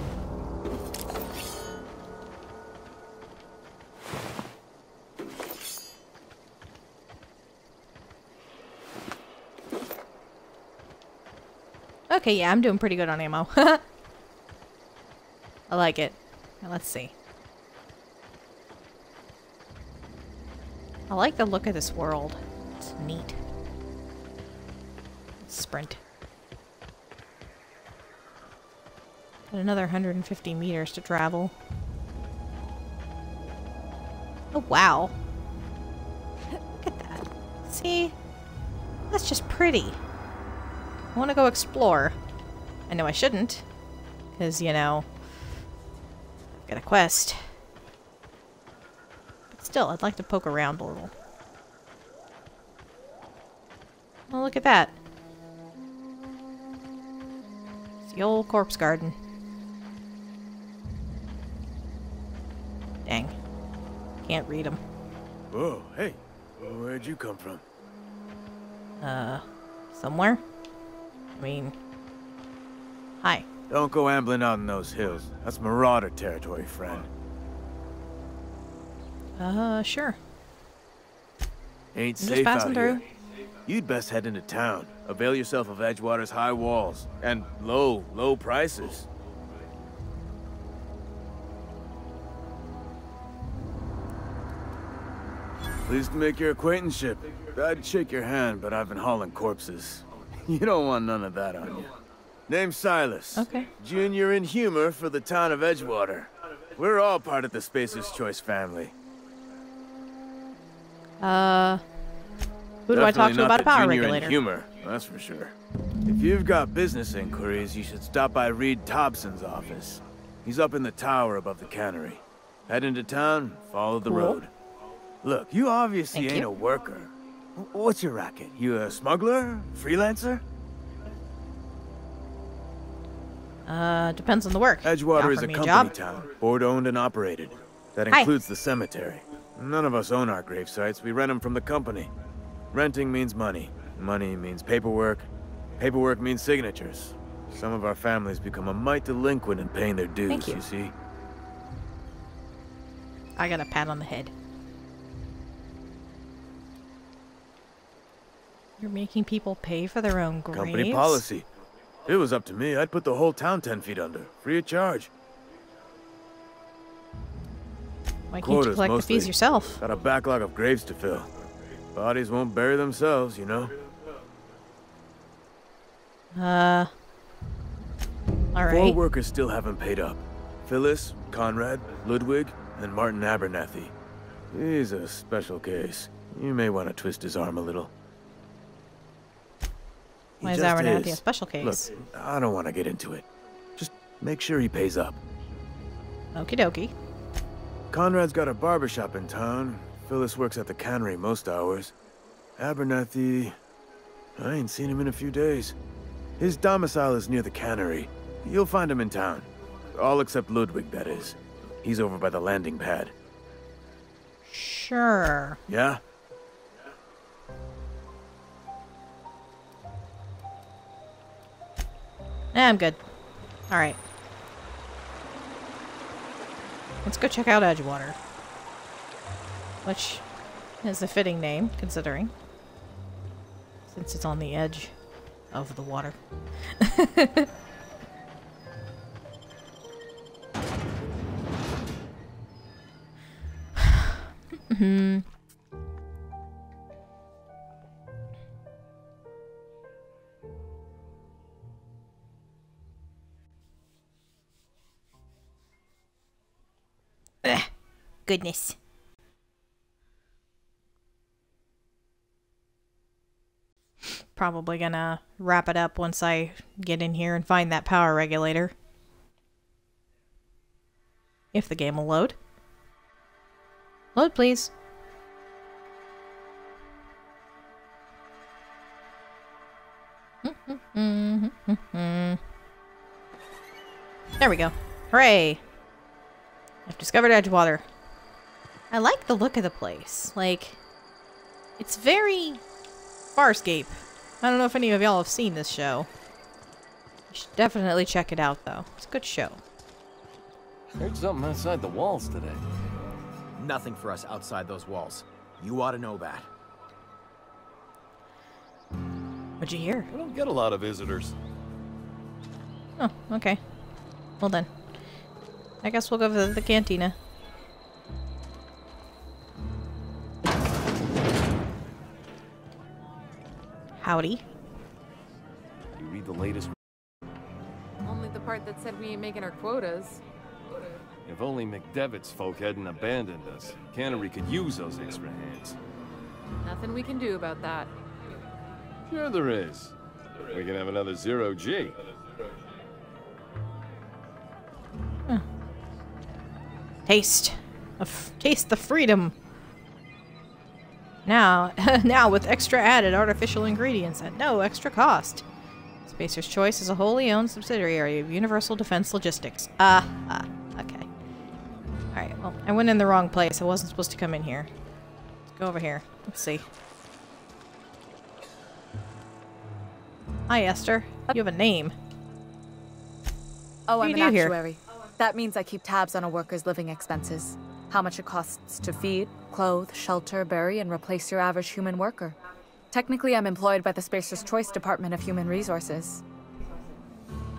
Okay, yeah, I'm doing pretty good on ammo. I like it. Now, let's see. I like the look of this world. It's neat. Sprint. Got another 150 meters to travel. Oh, wow. Look at that. See? That's just pretty. I want to go explore. I know I shouldn't. Because, you know, I've got a quest. But still, I'd like to poke around a little. Oh, look at that. It's the old corpse garden. Dang. Can't read them. Whoa, hey. Where'd you come from? Somewhere? I mean... Hi. Don't go ambling out in those hills. That's marauder territory, friend. Sure. Ain't I'm safe just passing out here. through. You'd best head into town. Avail yourself of Edgewater's high walls. And low prices. Pleased to make your acquaintanceship. I'd shake your hand, but I've been hauling corpses. You don't want none of that on you. Name's Silas. Okay. Junior in humor for the town of Edgewater. We're all part of the Spacer's Choice family. Who do I talk to about a power regulator? In humor, that's for sure. If you've got business inquiries, you should stop by Reed Thompson's office. He's up in the tower above the cannery. Head into town, follow the road. Look, you obviously ain't a worker. What's your racket? You a smuggler? Freelancer? Depends on the work. Edgewater is a company town, board-owned and operated. That includes the cemetery. None of us own our grave sites. We rent them from the company. Renting means money. Money means paperwork. Paperwork means signatures. Some of our families become a mite delinquent in paying their dues, you see. I got a pat on the head. You're making people pay for their own graves? Company policy. If it was up to me, I'd put the whole town 10 feet under, free of charge. Why can't you collect the fees yourself? Got a backlog of graves to fill. Bodies won't bury themselves, you know. All right. 4 workers still haven't paid up. Phyllis, Conrad, Ludwig, and Martin Abernathy. He's a special case. You may want to twist his arm a little. Why is Abernathy a special case? Look, I don't want to get into it. Just make sure he pays up. Okie dokie. Conrad's got a barbershop in town. Phyllis works at the cannery most hours. Abernathy... I ain't seen him in a few days. His domicile is near the cannery. You'll find him in town. All except Ludwig, that is. He's over by the landing pad. Sure. Yeah? I'm good. Alright. Let's go check out Edgewater. Which is a fitting name, considering. Since it's on the edge of the water. Goodness. Probably gonna wrap it up once I get in here and find that power regulator. If the game will load. Load, please. There we go. Hooray! I've discovered Edgewater. I like the look of the place. Like, it's very Farscape. I don't know if any of y'all have seen this show. You should definitely check it out, though. It's a good show. Heard something outside the walls today. Nothing for us outside those walls. You ought to know that. What'd you hear? I don't get a lot of visitors. Oh, okay. Well then. I guess we'll go to the cantina. Howdy. You read the latest? Only the part that said we ain't making our quotas. If only McDevitt's folk hadn't abandoned us. Cannery could use those extra hands. Nothing we can do about that. Sure there is. We can have another 0G. Huh. Taste the freedom. Now with extra added artificial ingredients at no extra cost. Spacer's Choice is a wholly owned subsidiary of Universal Defense Logistics. Okay. Alright, well, I went in the wrong place. I wasn't supposed to come in here. Let's go over here. Let's see. Hi, Esther. You have a name. Oh, What I'm do an you do here? actuary. That means I keep tabs on a worker's living expenses. How much it costs to feed, clothe, shelter, bury, and replace your average human worker. Technically, I'm employed by the Spacer's Choice Department of Human Resources.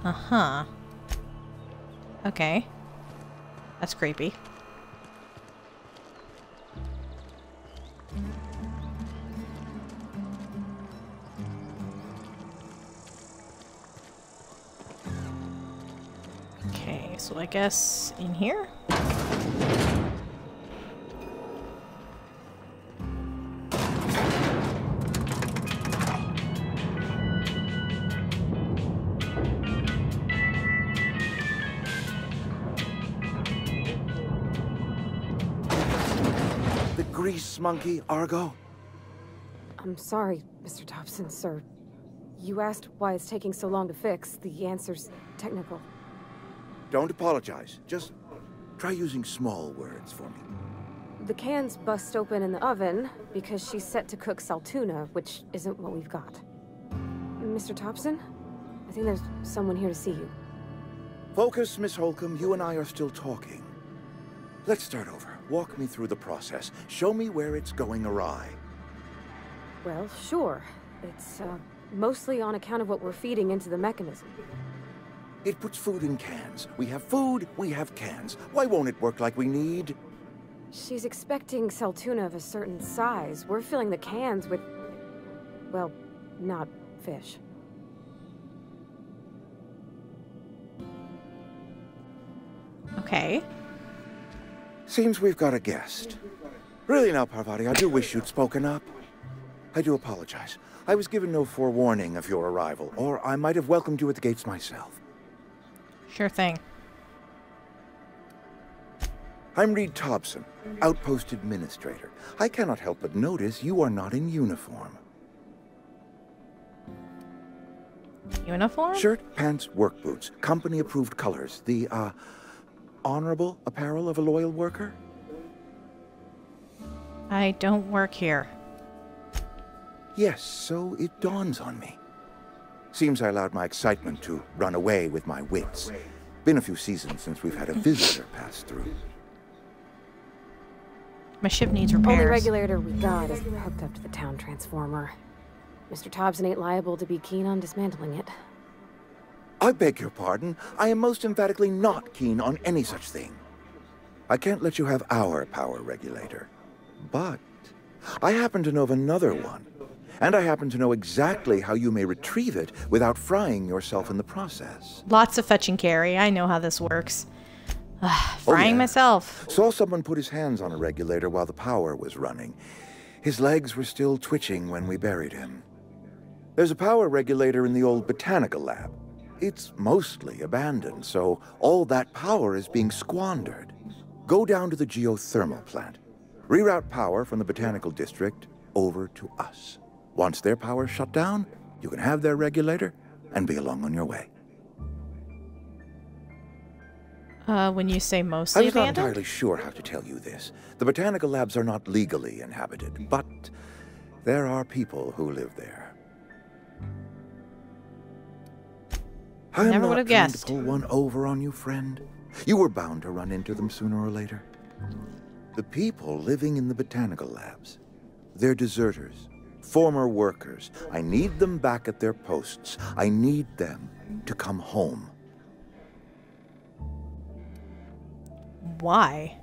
Uh-huh. Okay. That's creepy. Okay, so I guess in here? The grease monkey, Argo? I'm sorry, Mr. Thompson, sir. You asked why it's taking so long to fix. The answer's technical. Don't apologize. Just try using small words for me. The can's bust open in the oven because she's set to cook saltuna, which isn't what we've got. Mr. Thompson? I think there's someone here to see you. Focus, Miss Holcomb. You and I are still talking. Let's start over. Walk me through the process. Show me where it's going awry. Well, sure. It's, mostly on account of what we're feeding into the mechanism. It puts food in cans. We have food, we have cans. Why won't it work like we need? She's expecting saltuna of a certain size. We're filling the cans with, well, not fish. Okay. Seems we've got a guest. Really now, Parvati, I do wish you'd spoken up. I do apologize. I was given no forewarning of your arrival, or I might have welcomed you at the gates myself. Sure thing. I'm Reed Thompson, Outpost Administrator. I cannot help but notice you are not in uniform. Uniform? Shirt, pants, work boots, company-approved colors. The, honorable apparel of a loyal worker? I don't work here. Yes, so it dawns on me. Seems I allowed my excitement to run away with my wits. Been a few seasons since we've had a visitor pass through. My ship needs repairs. Only regulator we got is hooked up to the town transformer. Mr. Thompson ain't liable to be keen on dismantling it. I beg your pardon. I am most emphatically not keen on any such thing. I can't let you have our power regulator. But I happen to know of another one. And I happen to know exactly how you may retrieve it without frying yourself in the process. Lots of fetch and carry. I know how this works. Frying myself. Saw someone put his hands on a regulator while the power was running. His legs were still twitching when we buried him. There's a power regulator in the old botanical lab. It's mostly abandoned, so all that power is being squandered. Go down to the geothermal plant. Reroute power from the botanical district over to us. Once their power's shut down, you can have their regulator and be along on your way. When you say mostly I was not abandoned? entirely sure how to tell you this. The botanical labs are not legally inhabited, but there are people who live there. I Never would have guessed. To pull one over on you, friend. You were bound to run into them sooner or later. The people living in the botanical labs, they're deserters, former workers. I need them back at their posts. I need them to come home. Why?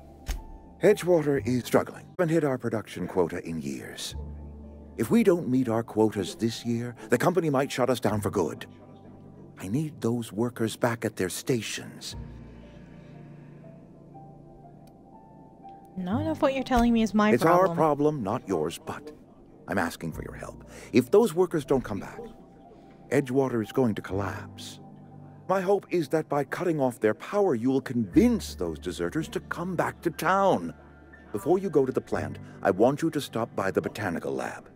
Edgewater is struggling. We haven't hit our production quota in years. If we don't meet our quotas this year, the company might shut us down for good. I need those workers back at their stations. None of what you're telling me is my It's problem. our problem, not yours, but I'm asking for your help. If those workers don't come back, Edgewater is going to collapse. My hope is that by cutting off their power, you will convince those deserters to come back to town. Before you go to the plant, I want you to stop by the botanical lab.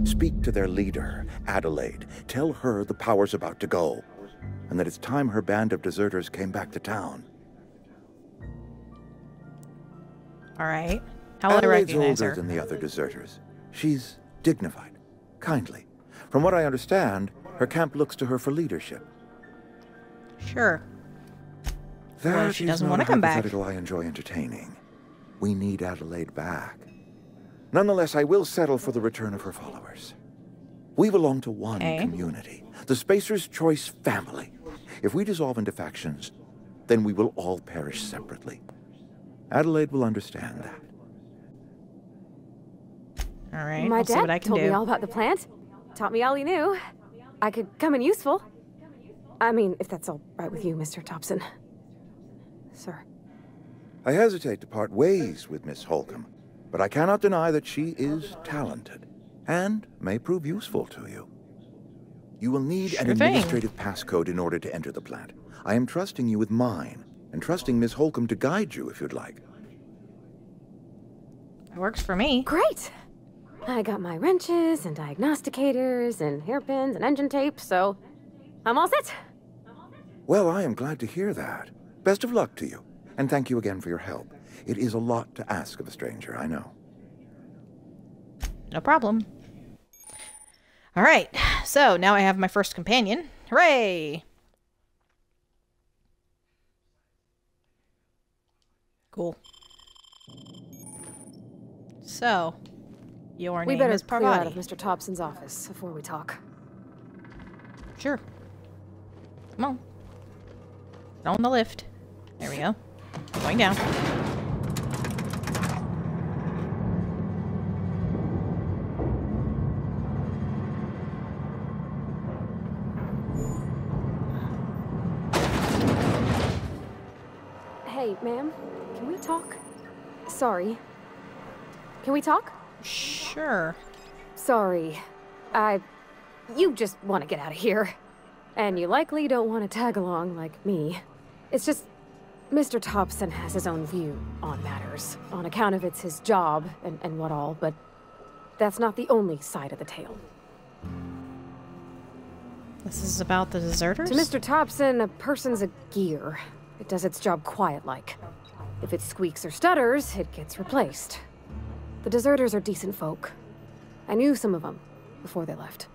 Speak to their leader, Adelaide. Tell her the power's about to go, and that it's time her band of deserters came back to town. All right. How will I Adelaide's recognize older her? than the other deserters. She's dignified, kindly. From what I understand, her camp looks to her for leadership. Sure. That What if she is doesn't not want a to come back? hypothetical I enjoy entertaining. We need Adelaide back. Nonetheless, I will settle for the return of her followers. We belong to one community, the Spacer's Choice family. If we dissolve into factions, then we will all perish separately. Adelaide will understand that. All right, My we'll see what I dad can told do. me all about the plant. Taught me all he knew. I could come in useful. I mean, if that's all right with you, Mr. Thompson. Sir. I hesitate to part ways with Miss Holcomb, but I cannot deny that she is talented and may prove useful to you. You will need an administrative passcode in order to enter the plant. I am trusting you with mine, and trusting Miss Holcomb to guide you if you'd like. It works for me. Great. I got my wrenches and diagnosticators and hairpins and engine tape, so I'm all set. Well, I am glad to hear that. Best of luck to you, and thank you again for your help. It is a lot to ask of a stranger, I know. No problem. All right, so now I have my first companion. Hooray! Cool. So, your name is Parvati. We better clear out of Mr. Thompson's office before we talk. Sure. Come on. Get on the lift. There we go. Going down. Hey, ma'am, can we talk? Sorry. Can we talk? Sure. Sorry. You just want to get out of here. And you likely don't want to tag along like me. It's just, Mr. Thompson has his own view on matters, on account of it's his job and what all, but that's not the only side of the tale. This is about the deserters? To Mr. Thompson, a person's a gear. It does its job quiet-like. If it squeaks or stutters, it gets replaced. The deserters are decent folk. I knew some of them before they left.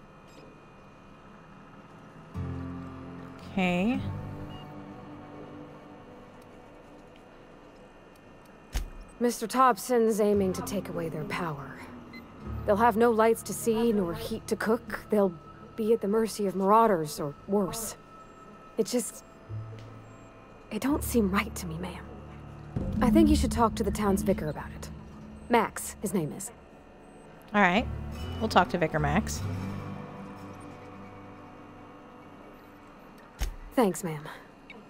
Okay. Mr. Thompson's aiming to take away their power. They'll have no lights to see, nor heat to cook. They'll be at the mercy of marauders, or worse. It don't seem right to me, ma'am. I think you should talk to the town's vicar about it. Max, his name is. Alright. We'll talk to Vicar Max. Thanks, ma'am.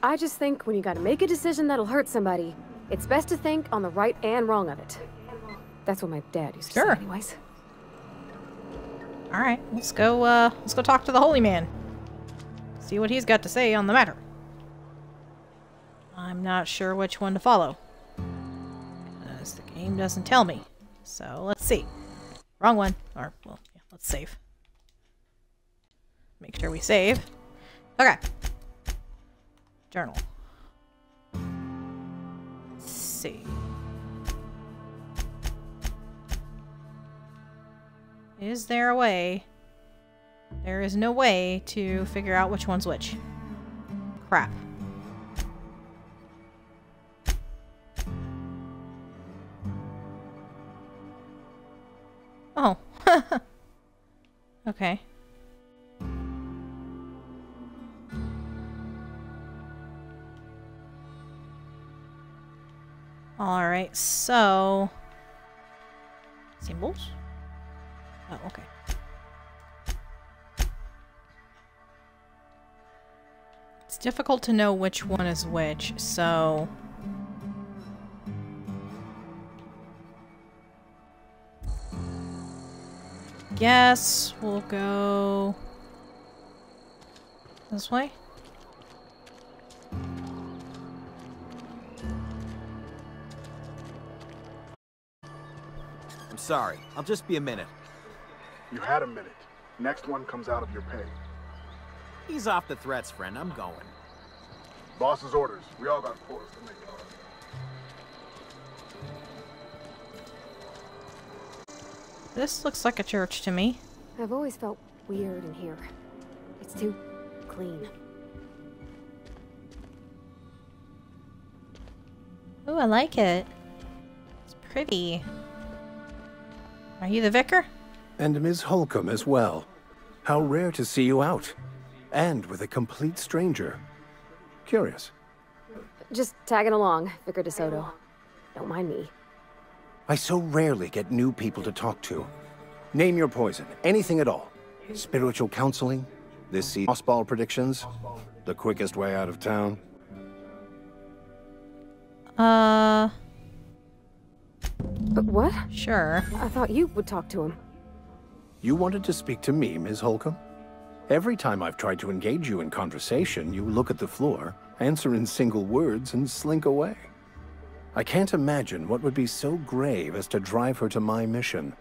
I just think when you gotta make a decision that'll hurt somebody, it's best to think on the right and wrong of it. That's what my dad used to say anyways. Alright, let's go talk to the holy man. See what he's got to say on the matter. I'm not sure which one to follow, because the game doesn't tell me. So let's see. Wrong one. Or, well, yeah, let's save. Make sure we save. Okay. Journal. Let's see. Is there a way? There is no way to figure out which one's which. Crap. Oh. Okay. Alright, so... Symbols? Oh, okay. It's difficult to know which one is which, so... Guess we'll go this way. I'm sorry. I'll just be a minute. You had a minute. Next one comes out of your pay. Ease off the threats, friend. I'm going. Boss's orders. We all got chores to make. This looks like a church to me. I've always felt weird in here. It's too clean. Ooh, I like it. It's pretty. Are you the vicar? And Ms. Holcomb as well. How rare to see you out. And with a complete stranger. Curious. Just tagging along, Vicar DeSoto. Don't mind me. I so rarely get new people to talk to. Name your poison, anything at all. Spiritual counseling, this season's mossball predictions, the quickest way out of town. But what? Sure. I thought you would talk to him. You wanted to speak to me, Ms. Holcomb? Every time I've tried to engage you in conversation, you look at the floor, answer in single words, and slink away. I can't imagine what would be so grave as to drive her to my mission.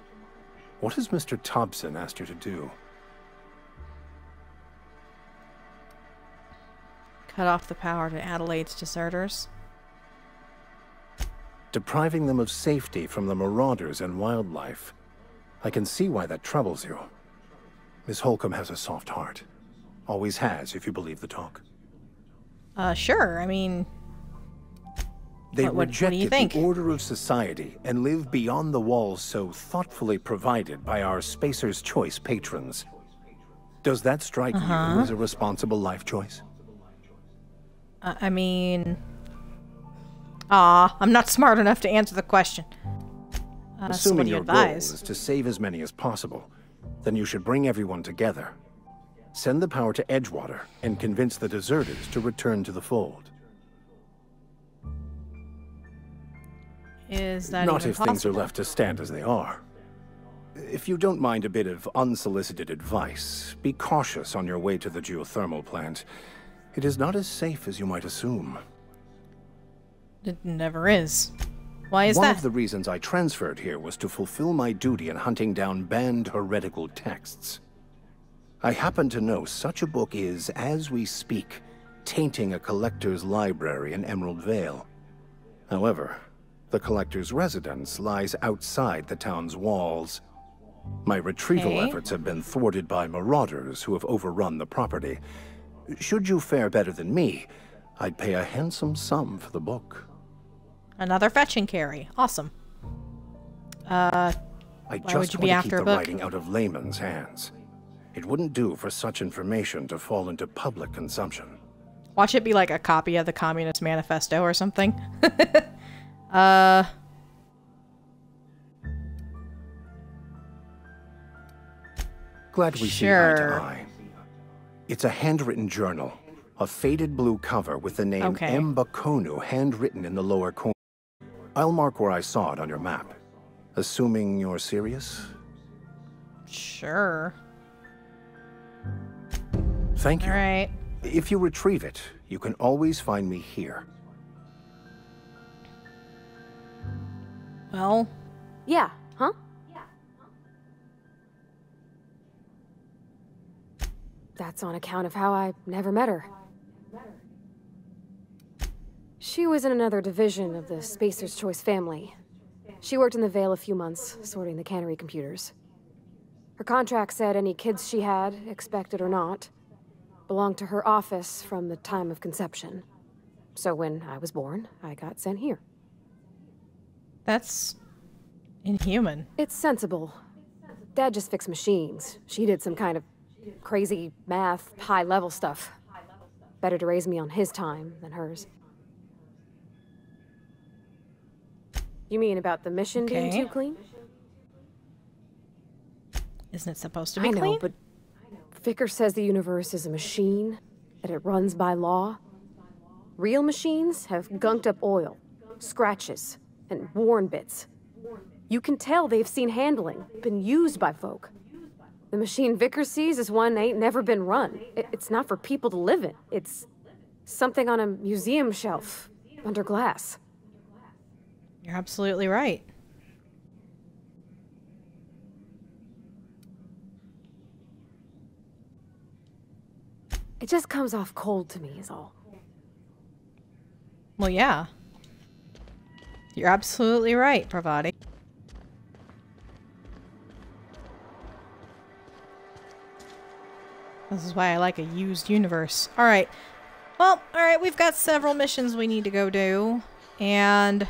What has Mr. Thompson asked you to do? Cut off the power to Adelaide's deserters. Depriving them of safety from the marauders and wildlife. I can see why that troubles you. Miss Holcomb has a soft heart. Always has, if you believe the talk. Sure. I mean... They what do you rejected think? the order of society and live beyond the walls so thoughtfully provided by our Spacer's Choice patrons. Does that strike you as a responsible life choice? I mean... I'm not smart enough to answer the question. Assuming your goal advise? is to save as many as possible, then you should bring everyone together. Send the power to Edgewater and convince the deserters to return to the fold. Is that Not even if possible? things are left to stand as they are. If you don't mind a bit of unsolicited advice, be cautious on your way to the geothermal plant. It is not as safe as you might assume. It never is. Why is One that? of the reasons I transferred here was to fulfill my duty in hunting down banned heretical texts. I happen to know such a book is, as we speak, tainting a collector's library in Emerald Vale. However, the collector's residence lies outside the town's walls. My retrieval efforts have been thwarted by marauders who have overrun the property. Should you fare better than me, I'd pay a handsome sum for the book. Another fetch and carry. Awesome. I why just would you want be to after keep a the book? writing out of layman's hands. It wouldn't do for such information to fall into public consumption. Watch it be like a copy of the Communist Manifesto or something. Glad we see eye to eye. It's a handwritten journal. A faded blue cover with the name Mbakonu handwritten in the lower corner. I'll mark where I saw it on your map. Assuming you're serious? Sure. Thank you. All right. If you retrieve it, you can always find me here. Well... Yeah, huh? That's on account of how I never met her. She was in another division of the Spacer's Choice family. She worked in the Vale a few months, sorting the cannery computers. Her contract said any kids she had, expected or not, belonged to her office from the time of conception. So when I was born, I got sent here. That's... inhuman. It's sensible. Dad just fixed machines. She did some kind of crazy math, high-level stuff. Better to raise me on his time than hers. You mean about the mission being too clean? Isn't it supposed to be I know, clean? but Vickers says the universe is a machine, that it runs by law. Real machines have gunked up oil, scratches, and worn bits. You can tell they've seen handling, been used by folk. The machine Vickers sees is one ain't never been run. It's not for people to live in. It's something on a museum shelf, under glass. You're absolutely right. It just comes off cold to me, is all. Well, yeah. You're absolutely right, Parvati. This is why I like a used universe. Alright. Well, alright, we've got several missions we need to go do. And...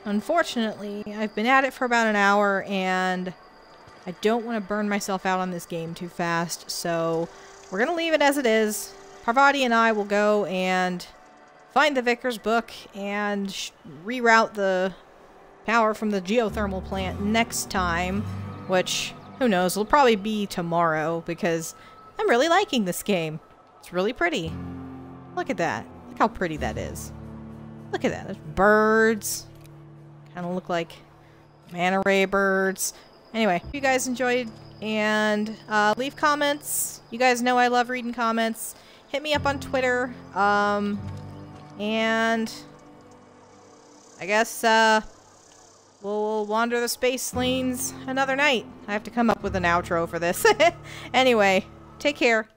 unfortunately, I've been at it for about an hour, and I don't want to burn myself out on this game too fast, so we're going to leave it as it is. Parvati and I will go and find the Vickers book and reroute the power from the geothermal plant next time, which, who knows, will probably be tomorrow, because I'm really liking this game. It's really pretty. Look at that. Look how pretty that is. Look at that. There's birds. Kind of look like manta ray birds. Anyway, if you guys enjoyed, and leave comments. You guys know I love reading comments. Hit me up on Twitter. And I guess we'll wander the space lanes another night. I have to come up with an outro for this. Anyway, take care.